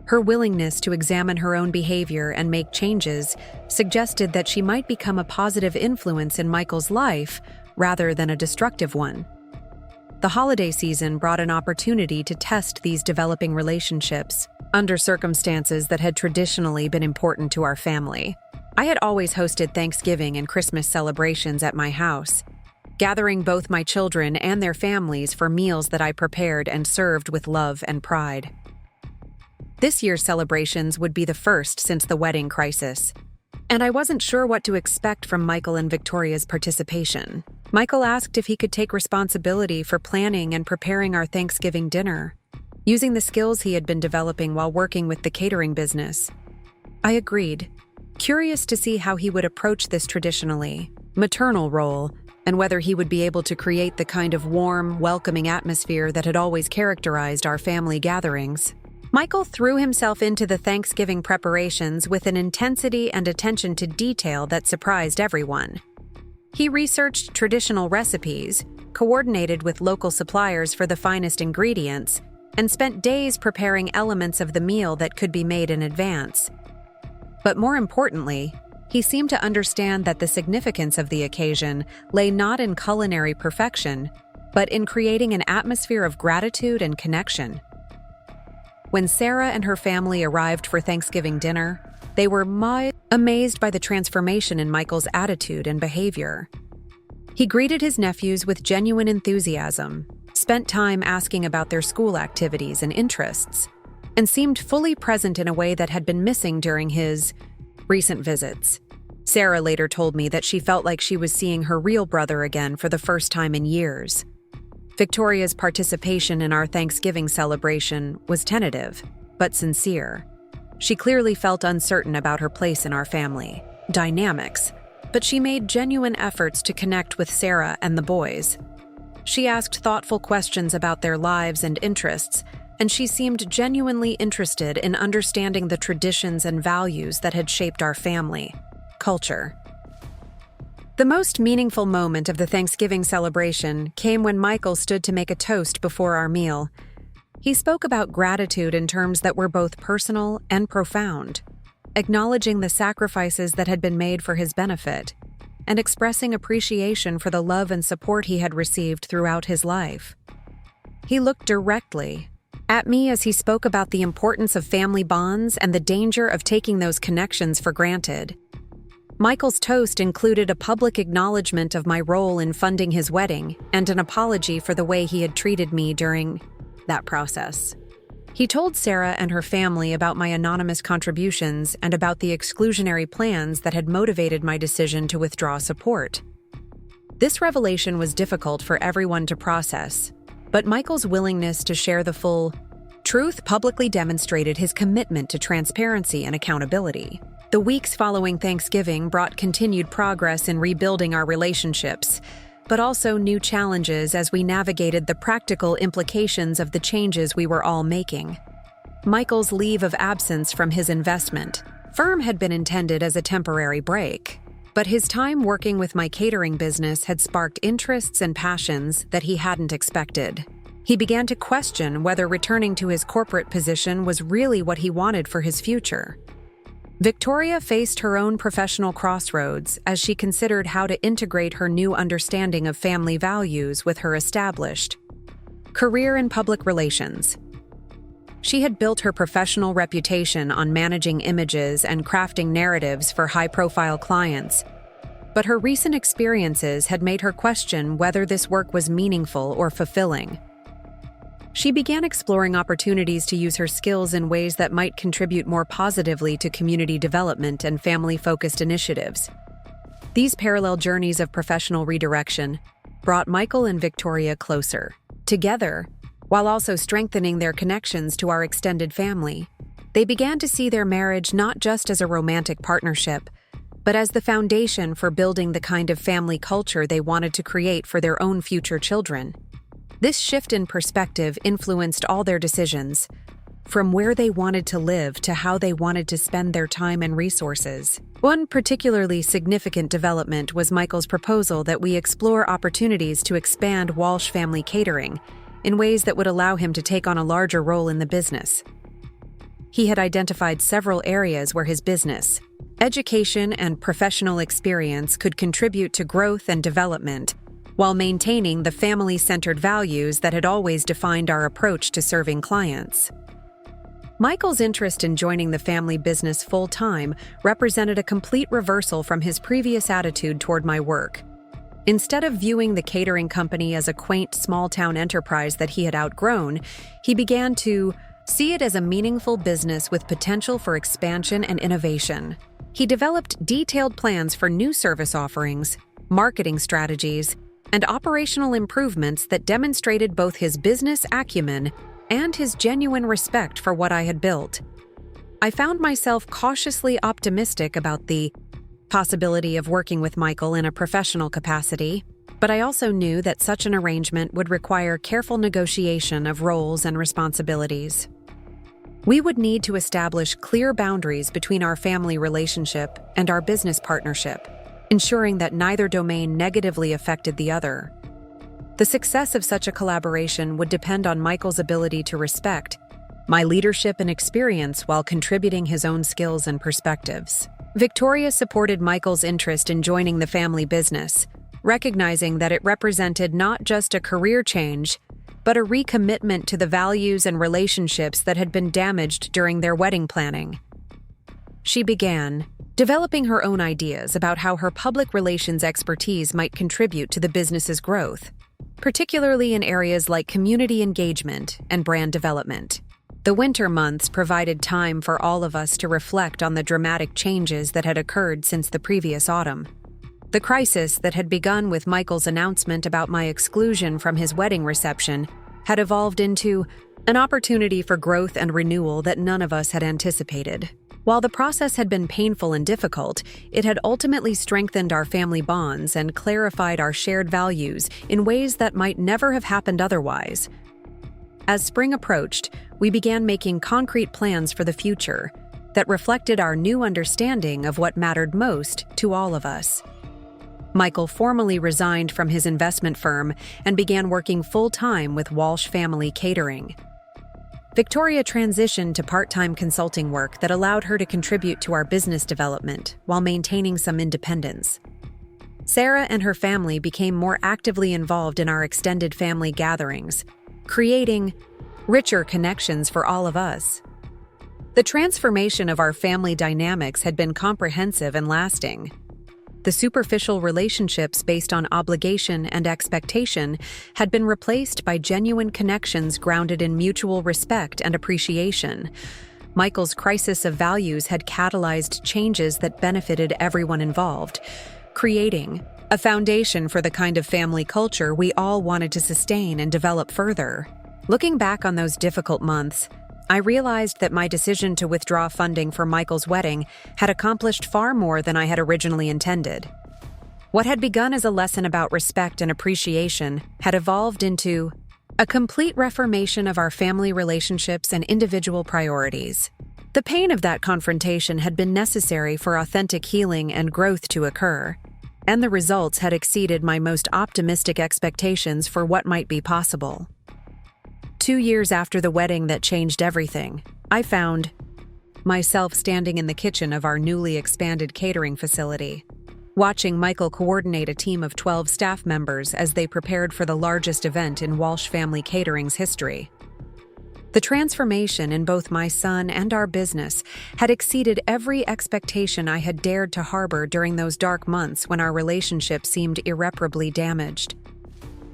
Her willingness to examine her own behavior and make changes suggested that she might become a positive influence in Michael's life rather than a destructive one. The holiday season brought an opportunity to test these developing relationships under circumstances that had traditionally been important to our family. I had always hosted Thanksgiving and Christmas celebrations at my house, gathering both my children and their families for meals that I prepared and served with love and pride. This year's celebrations would be the first since the wedding crisis, and I wasn't sure what to expect from Michael and Victoria's participation. Michael asked if he could take responsibility for planning and preparing our Thanksgiving dinner, using the skills he had been developing while working with the catering business. I agreed, curious to see how he would approach this traditionally maternal role and whether he would be able to create the kind of warm, welcoming atmosphere that had always characterized our family gatherings. Michael threw himself into the Thanksgiving preparations with an intensity and attention to detail that surprised everyone. He researched traditional recipes, coordinated with local suppliers for the finest ingredients, and spent days preparing elements of the meal that could be made in advance. But more importantly, he seemed to understand that the significance of the occasion lay not in culinary perfection, but in creating an atmosphere of gratitude and connection. When Sarah and her family arrived for Thanksgiving dinner, they were amazed by the transformation in Michael's attitude and behavior. He greeted his nephews with genuine enthusiasm, spent time asking about their school activities and interests, and seemed fully present in a way that had been missing during his recent visits. Sarah later told me that she felt like she was seeing her real brother again for the first time in years. Victoria's participation in our Thanksgiving celebration was tentative, but sincere. She clearly felt uncertain about her place in our family dynamics, but she made genuine efforts to connect with Sarah and the boys. She asked thoughtful questions about their lives and interests, and she seemed genuinely interested in understanding the traditions and values that had shaped our family culture. The most meaningful moment of the Thanksgiving celebration came when Michael stood to make a toast before our meal. He spoke about gratitude in terms that were both personal and profound, acknowledging the sacrifices that had been made for his benefit, and expressing appreciation for the love and support he had received throughout his life. He looked directly at me as he spoke about the importance of family bonds and the danger of taking those connections for granted. Michael's toast included a public acknowledgement of my role in funding his wedding and an apology for the way he had treated me during that process. He told Sarah and her family about my anonymous contributions and about the exclusionary plans that had motivated my decision to withdraw support. This revelation was difficult for everyone to process, but Michael's willingness to share the full truth publicly demonstrated his commitment to transparency and accountability. The weeks following Thanksgiving brought continued progress in rebuilding our relationships, but also new challenges as we navigated the practical implications of the changes we were all making. Michael's leave of absence from his investment firm had been intended as a temporary break, but his time working with my catering business had sparked interests and passions that he hadn't expected. He began to question whether returning to his corporate position was really what he wanted for his future. Victoria faced her own professional crossroads as she considered how to integrate her new understanding of family values with her established career in public relations. She had built her professional reputation on managing images and crafting narratives for high-profile clients, but her recent experiences had made her question whether this work was meaningful or fulfilling. She began exploring opportunities to use her skills in ways that might contribute more positively to community development and family-focused initiatives. These parallel journeys of professional redirection brought Michael and Victoria closer, together, while also strengthening their connections to our extended family. They began to see their marriage not just as a romantic partnership, but as the foundation for building the kind of family culture they wanted to create for their own future children. This shift in perspective influenced all their decisions, from where they wanted to live to how they wanted to spend their time and resources. One particularly significant development was Michael's proposal that we explore opportunities to expand Walsh Family Catering in ways that would allow him to take on a larger role in the business. He had identified several areas where his business, education, and professional experience could contribute to growth and development, while maintaining the family-centered values that had always defined our approach to serving clients. Michael's interest in joining the family business full-time represented a complete reversal from his previous attitude toward my work. Instead of viewing the catering company as a quaint small-town enterprise that he had outgrown, he began to see it as a meaningful business with potential for expansion and innovation. He developed detailed plans for new service offerings, marketing strategies, and operational improvements that demonstrated both his business acumen and his genuine respect for what I had built. I found myself cautiously optimistic about the possibility of working with Michael in a professional capacity, but I also knew that such an arrangement would require careful negotiation of roles and responsibilities. We would need to establish clear boundaries between our family relationship and our business partnership, ensuring that neither domain negatively affected the other. The success of such a collaboration would depend on Michael's ability to respect my leadership and experience while contributing his own skills and perspectives. Victoria supported Michael's interest in joining the family business, recognizing that it represented not just a career change, but a recommitment to the values and relationships that had been damaged during their wedding planning. She began developing her own ideas about how her public relations expertise might contribute to the business's growth, particularly in areas like community engagement and brand development. The winter months provided time for all of us to reflect on the dramatic changes that had occurred since the previous autumn. The crisis that had begun with Michael's announcement about my exclusion from his wedding reception had evolved into an opportunity for growth and renewal that none of us had anticipated. While the process had been painful and difficult, it had ultimately strengthened our family bonds and clarified our shared values in ways that might never have happened otherwise. As spring approached, we began making concrete plans for the future that reflected our new understanding of what mattered most to all of us. Michael formally resigned from his investment firm and began working full-time with Walsh Family Catering. Victoria transitioned to part-time consulting work that allowed her to contribute to our business development while maintaining some independence. Sarah and her family became more actively involved in our extended family gatherings, creating richer connections for all of us. The transformation of our family dynamics had been comprehensive and lasting. The superficial relationships based on obligation and expectation had been replaced by genuine connections grounded in mutual respect and appreciation. Michael's crisis of values had catalyzed changes that benefited everyone involved, creating a foundation for the kind of family culture we all wanted to sustain and develop further. Looking back on those difficult months, I realized that my decision to withdraw funding for Michael's wedding had accomplished far more than I had originally intended. What had begun as a lesson about respect and appreciation had evolved into a complete reformation of our family relationships and individual priorities. The pain of that confrontation had been necessary for authentic healing and growth to occur, and the results had exceeded my most optimistic expectations for what might be possible. 2 years after the wedding that changed everything, I found myself standing in the kitchen of our newly expanded catering facility, watching Michael coordinate a team of 12 staff members as they prepared for the largest event in Walsh Family Catering's history. The transformation in both my son and our business had exceeded every expectation I had dared to harbor during those dark months when our relationship seemed irreparably damaged.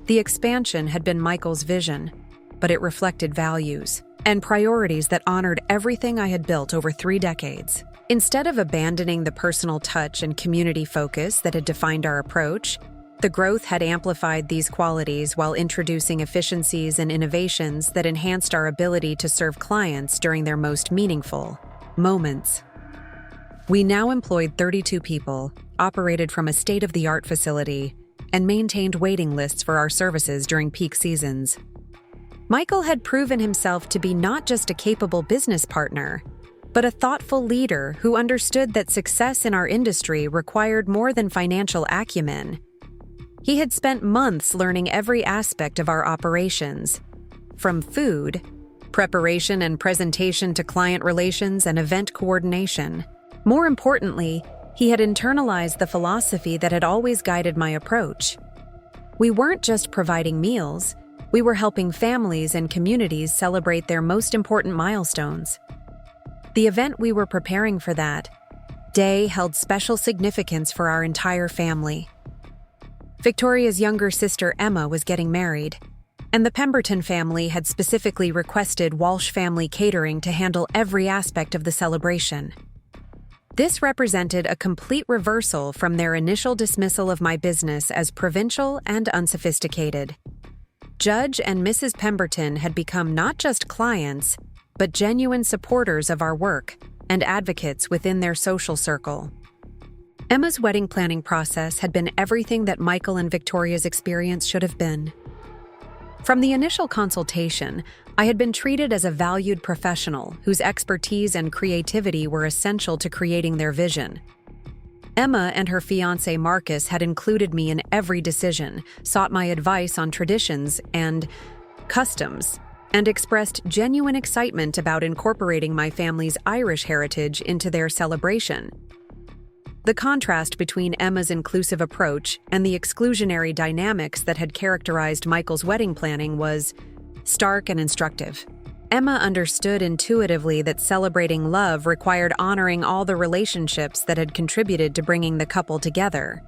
The expansion had been Michael's vision, but it reflected values and priorities that honored everything I had built over 3 decades. Instead of abandoning the personal touch and community focus that had defined our approach, the growth had amplified these qualities while introducing efficiencies and innovations that enhanced our ability to serve clients during their most meaningful moments. We now employed 32 people, operated from a state-of-the-art facility, and maintained waiting lists for our services during peak seasons. Michael had proven himself to be not just a capable business partner, but a thoughtful leader who understood that success in our industry required more than financial acumen. He had spent months learning every aspect of our operations, from food, preparation and presentation to client relations and event coordination. More importantly, he had internalized the philosophy that had always guided my approach. We weren't just providing meals, we were helping families and communities celebrate their most important milestones. The event we were preparing for that day held special significance for our entire family. Victoria's younger sister Emma was getting married, and the Pemberton family had specifically requested Walsh Family Catering to handle every aspect of the celebration. This represented a complete reversal from their initial dismissal of my business as provincial and unsophisticated. Judge and Mrs. Pemberton had become not just clients, but genuine supporters of our work and advocates within their social circle. Emma's wedding planning process had been everything that Michael and Victoria's experience should have been. From the initial consultation, I had been treated as a valued professional whose expertise and creativity were essential to creating their vision. Emma and her fiancé Marcus had included me in every decision, sought my advice on traditions and customs, and expressed genuine excitement about incorporating my family's Irish heritage into their celebration. The contrast between Emma's inclusive approach and the exclusionary dynamics that had characterized Michael's wedding planning was stark and instructive. Emma understood intuitively that celebrating love required honoring all the relationships that had contributed to bringing the couple together.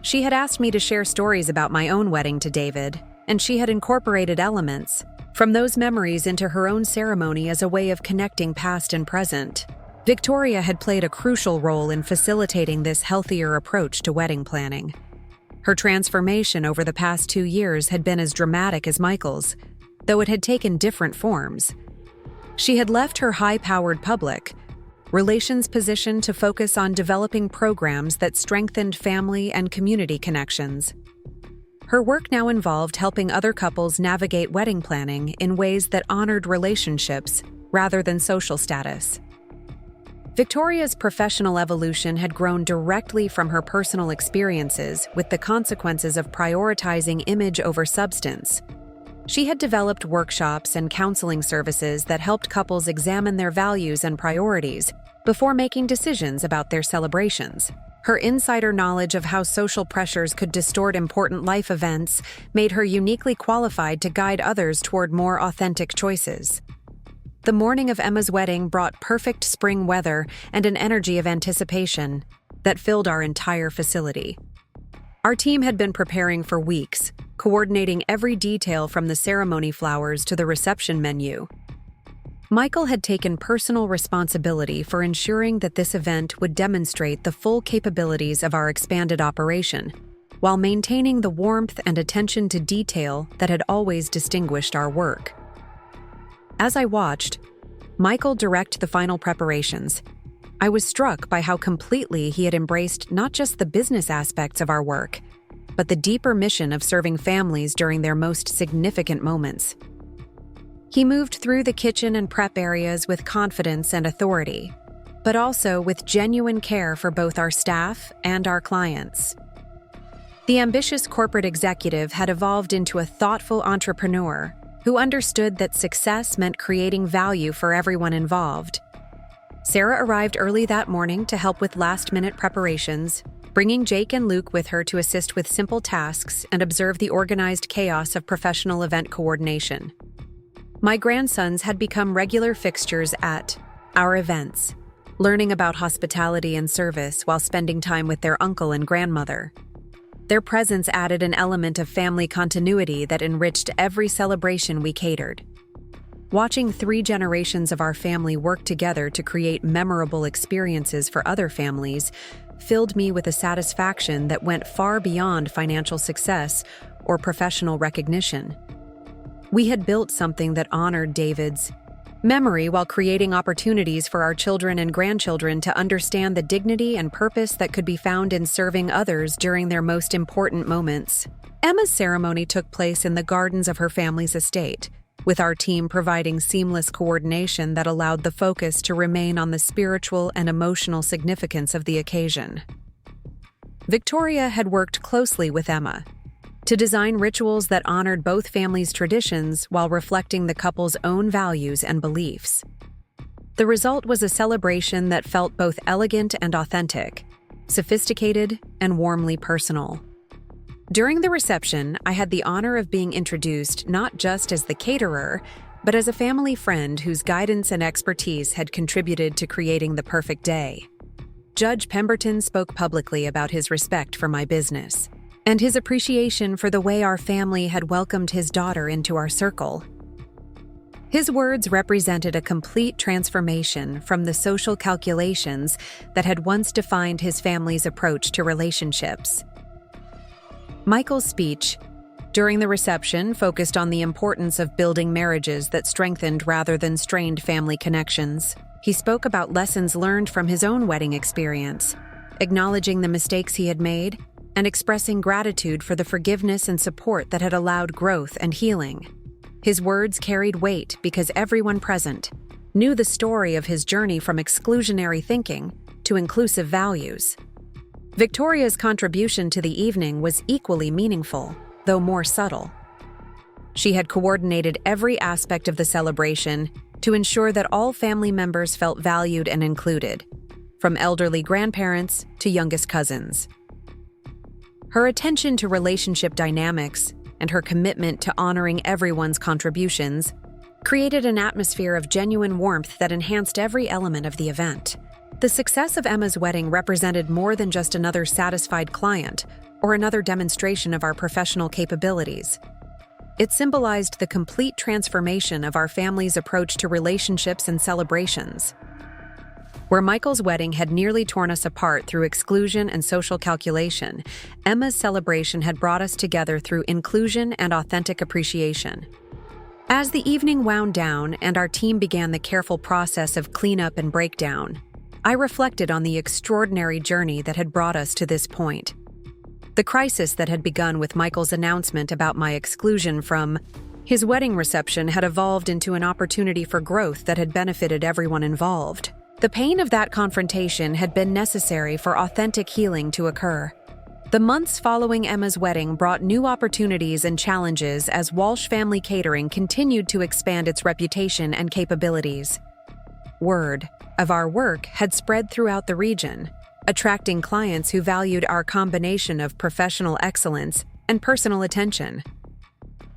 She had asked me to share stories about my own wedding to David, and she had incorporated elements from those memories into her own ceremony as a way of connecting past and present. Victoria had played a crucial role in facilitating this healthier approach to wedding planning. Her transformation over the past 2 years had been as dramatic as Michael's, though it had taken different forms. She had left her high-powered public relations position to focus on developing programs that strengthened family and community connections. Her work now involved helping other couples navigate wedding planning in ways that honored relationships rather than social status. Victoria's professional evolution had grown directly from her personal experiences with the consequences of prioritizing image over substance. She had developed workshops and counseling services that helped couples examine their values and priorities before making decisions about their celebrations. Her insider knowledge of how social pressures could distort important life events made her uniquely qualified to guide others toward more authentic choices. The morning of Emma's wedding brought perfect spring weather and an energy of anticipation that filled our entire facility. Our team had been preparing for weeks, coordinating every detail from the ceremony flowers to the reception menu. Michael had taken personal responsibility for ensuring that this event would demonstrate the full capabilities of our expanded operation, while maintaining the warmth and attention to detail that had always distinguished our work. As I watched, Michael directed the final preparations. I was struck by how completely he had embraced not just the business aspects of our work, but the deeper mission of serving families during their most significant moments. He moved through the kitchen and prep areas with confidence and authority, but also with genuine care for both our staff and our clients. The ambitious corporate executive had evolved into a thoughtful entrepreneur who understood that success meant creating value for everyone involved. Sarah arrived early that morning to help with last-minute preparations, bringing Jake and Luke with her to assist with simple tasks and observe the organized chaos of professional event coordination. My grandsons had become regular fixtures at our events, learning about hospitality and service while spending time with their uncle and grandmother. Their presence added an element of family continuity that enriched every celebration we catered. Watching 3 generations of our family work together to create memorable experiences for other families filled me with a satisfaction that went far beyond financial success or professional recognition. We had built something that honored David's memory while creating opportunities for our children and grandchildren to understand the dignity and purpose that could be found in serving others during their most important moments. Emma's ceremony took place in the gardens of her family's estate, with our team providing seamless coordination that allowed the focus to remain on the spiritual and emotional significance of the occasion. Victoria had worked closely with Emma to design rituals that honored both families' traditions while reflecting the couple's own values and beliefs. The result was a celebration that felt both elegant and authentic, sophisticated and warmly personal. During the reception, I had the honor of being introduced not just as the caterer, but as a family friend whose guidance and expertise had contributed to creating the perfect day. Judge Pemberton spoke publicly about his respect for my business and his appreciation for the way our family had welcomed his daughter into our circle. His words represented a complete transformation from the social calculations that had once defined his family's approach to relationships. Michael's speech during the reception focused on the importance of building marriages that strengthened rather than strained family connections. He spoke about lessons learned from his own wedding experience, acknowledging the mistakes he had made and expressing gratitude for the forgiveness and support that had allowed growth and healing. His words carried weight because everyone present knew the story of his journey from exclusionary thinking to inclusive values. Victoria's contribution to the evening was equally meaningful, though more subtle. She had coordinated every aspect of the celebration to ensure that all family members felt valued and included, from elderly grandparents to youngest cousins. Her attention to relationship dynamics and her commitment to honoring everyone's contributions created an atmosphere of genuine warmth that enhanced every element of the event. The success of Emma's wedding represented more than just another satisfied client or another demonstration of our professional capabilities. It symbolized the complete transformation of our family's approach to relationships and celebrations. Where Michael's wedding had nearly torn us apart through exclusion and social calculation, Emma's celebration had brought us together through inclusion and authentic appreciation. As the evening wound down and our team began the careful process of cleanup and breakdown, I reflected on the extraordinary journey that had brought us to this point. The crisis that had begun with Michael's announcement about my exclusion from his wedding reception had evolved into an opportunity for growth that had benefited everyone involved. The pain of that confrontation had been necessary for authentic healing to occur. The months following Emma's wedding brought new opportunities and challenges as Walsh Family Catering continued to expand its reputation and capabilities. Word of our work had spread throughout the region, attracting clients who valued our combination of professional excellence and personal attention.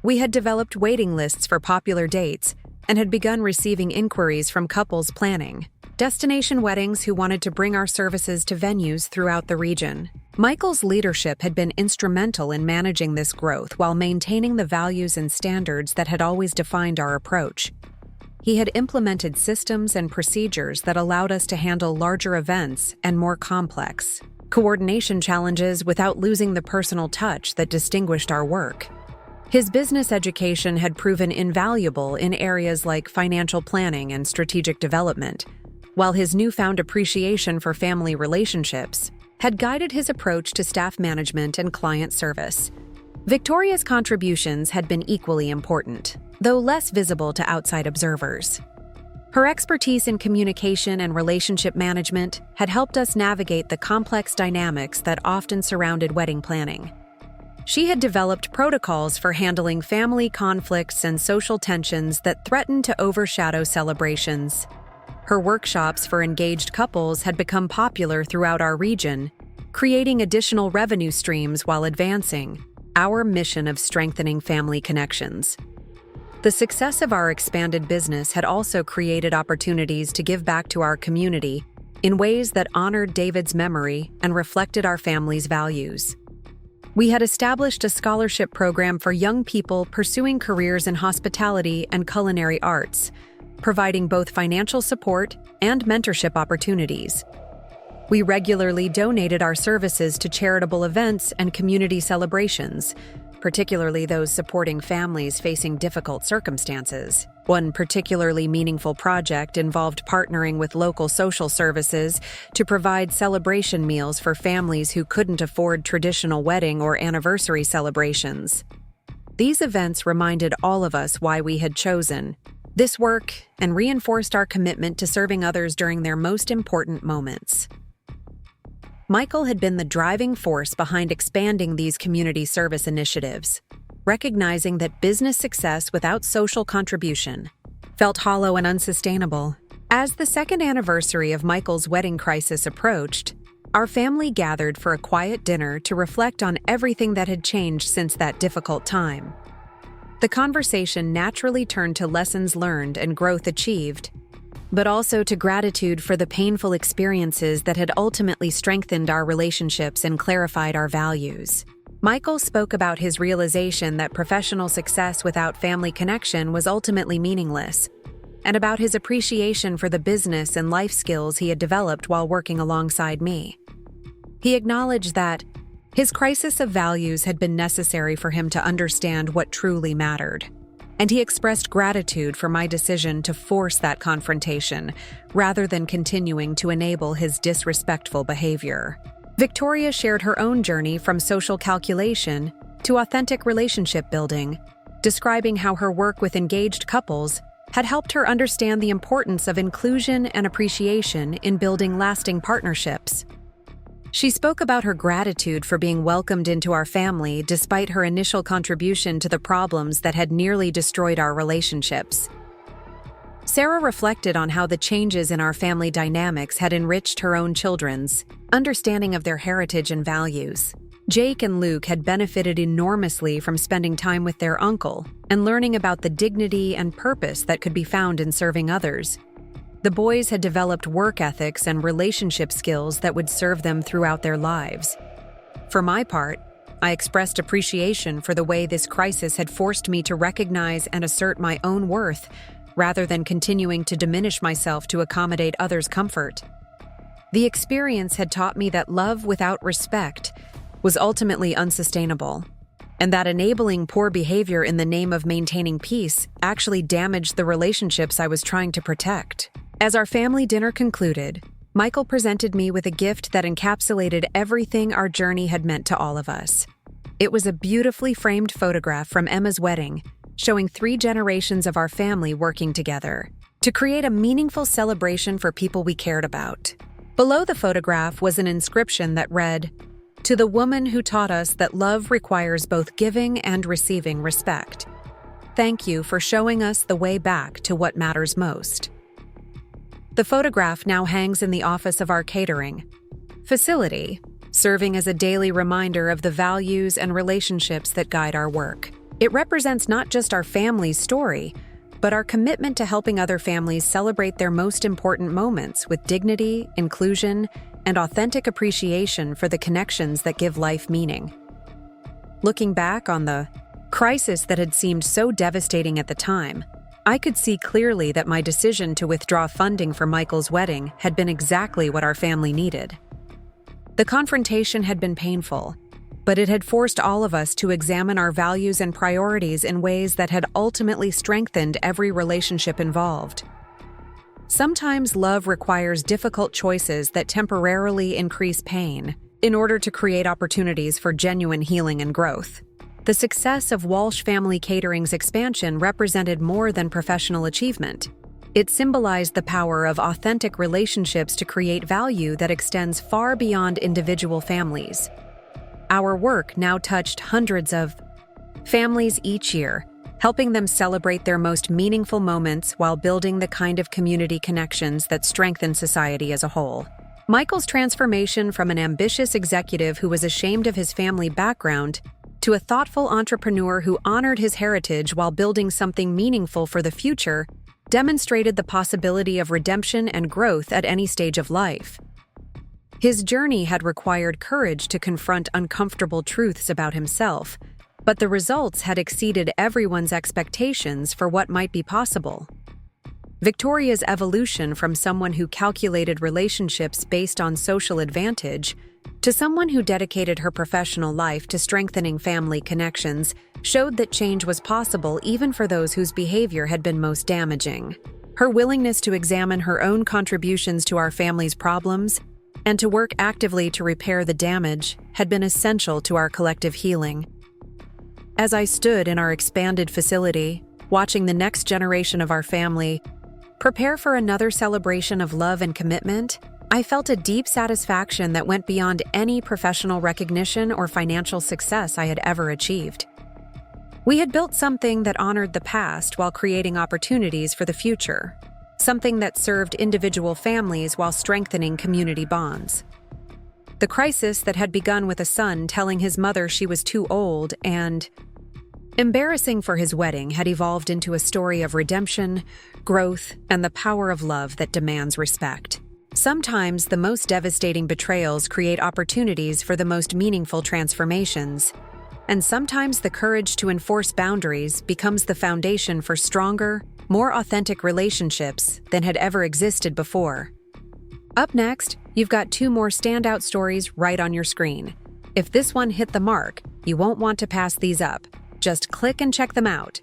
We had developed waiting lists for popular dates and had begun receiving inquiries from couples planning destination weddings who wanted to bring our services to venues throughout the region. Michael's leadership had been instrumental in managing this growth while maintaining the values and standards that had always defined our approach. He had implemented systems and procedures that allowed us to handle larger events and more complex coordination challenges without losing the personal touch that distinguished our work. His business education had proven invaluable in areas like financial planning and strategic development, while his newfound appreciation for family relationships had guided his approach to staff management and client service. Victoria's contributions had been equally important, though less visible to outside observers. Her expertise in communication and relationship management had helped us navigate the complex dynamics that often surrounded wedding planning. She had developed protocols for handling family conflicts and social tensions that threatened to overshadow celebrations. Her workshops for engaged couples had become popular throughout our region, creating additional revenue streams while advancing our mission of strengthening family connections. The success of our expanded business had also created opportunities to give back to our community in ways that honored David's memory and reflected our family's values. We had established a scholarship program for young people pursuing careers in hospitality and culinary arts, providing both financial support and mentorship opportunities. We regularly donated our services to charitable events and community celebrations, particularly those supporting families facing difficult circumstances. One particularly meaningful project involved partnering with local social services to provide celebration meals for families who couldn't afford traditional wedding or anniversary celebrations. These events reminded all of us why we had chosen this work and reinforced our commitment to serving others during their most important moments. Michael had been the driving force behind expanding these community service initiatives, recognizing that business success without social contribution felt hollow and unsustainable. As the second anniversary of Michael's wedding crisis approached, our family gathered for a quiet dinner to reflect on everything that had changed since that difficult time. The conversation naturally turned to lessons learned and growth achieved, but also to gratitude for the painful experiences that had ultimately strengthened our relationships and clarified our values. Michael spoke about his realization that professional success without family connection was ultimately meaningless, and about his appreciation for the business and life skills he had developed while working alongside me. He acknowledged that his crisis of values had been necessary for him to understand what truly mattered, and he expressed gratitude for my decision to force that confrontation rather than continuing to enable his disrespectful behavior. Victoria shared her own journey from social calculation to authentic relationship building, describing how her work with engaged couples had helped her understand the importance of inclusion and appreciation in building lasting partnerships. She spoke about her gratitude for being welcomed into our family despite her initial contribution to the problems that had nearly destroyed our relationships. Sarah reflected on how the changes in our family dynamics had enriched her own children's understanding of their heritage and values. Jake and Luke had benefited enormously from spending time with their uncle and learning about the dignity and purpose that could be found in serving others. The boys had developed work ethics and relationship skills that would serve them throughout their lives. For my part, I expressed appreciation for the way this crisis had forced me to recognize and assert my own worth, rather than continuing to diminish myself to accommodate others' comfort. The experience had taught me that love without respect was ultimately unsustainable, and that enabling poor behavior in the name of maintaining peace actually damaged the relationships I was trying to protect. As our family dinner concluded, Michael presented me with a gift that encapsulated everything our journey had meant to all of us. It was a beautifully framed photograph from Emma's wedding, showing 3 generations of our family working together to create a meaningful celebration for people we cared about. Below the photograph was an inscription that read, "To the woman who taught us that love requires both giving and receiving respect. Thank you for showing us the way back to what matters most." The photograph now hangs in the office of our catering facility, serving as a daily reminder of the values and relationships that guide our work. It represents not just our family's story, but our commitment to helping other families celebrate their most important moments with dignity, inclusion, and authentic appreciation for the connections that give life meaning. Looking back on the crisis that had seemed so devastating at the time, I could see clearly that my decision to withdraw funding for Michael's wedding had been exactly what our family needed. The confrontation had been painful, but it had forced all of us to examine our values and priorities in ways that had ultimately strengthened every relationship involved. Sometimes love requires difficult choices that temporarily increase pain in order to create opportunities for genuine healing and growth. The success of Walsh Family Catering's expansion represented more than professional achievement. It symbolized the power of authentic relationships to create value that extends far beyond individual families. Our work now touched hundreds of families each year, helping them celebrate their most meaningful moments while building the kind of community connections that strengthen society as a whole. Michael's transformation from an ambitious executive who was ashamed of his family background to a thoughtful entrepreneur who honored his heritage while building something meaningful for the future demonstrated the possibility of redemption and growth at any stage of life. His journey had required courage to confront uncomfortable truths about himself, but the results had exceeded everyone's expectations for what might be possible. Victoria's evolution from someone who calculated relationships based on social advantage to someone who dedicated her professional life to strengthening family connections showed that change was possible even for those whose behavior had been most damaging. Her willingness to examine her own contributions to our family's problems and to work actively to repair the damage had been essential to our collective healing. As I stood in our expanded facility, watching the next generation of our family prepare for another celebration of love and commitment, I felt a deep satisfaction that went beyond any professional recognition or financial success I had ever achieved. We had built something that honored the past while creating opportunities for the future, something that served individual families while strengthening community bonds. The crisis that had begun with a son telling his mother she was too old and embarrassing for his wedding had evolved into a story of redemption, growth, and the power of love that demands respect. Sometimes the most devastating betrayals create opportunities for the most meaningful transformations, and sometimes the courage to enforce boundaries becomes the foundation for stronger, more authentic relationships than had ever existed before. Up next, you've got 2 more standout stories right on your screen. If this one hit the mark, you won't want to pass these up. Just click and check them out.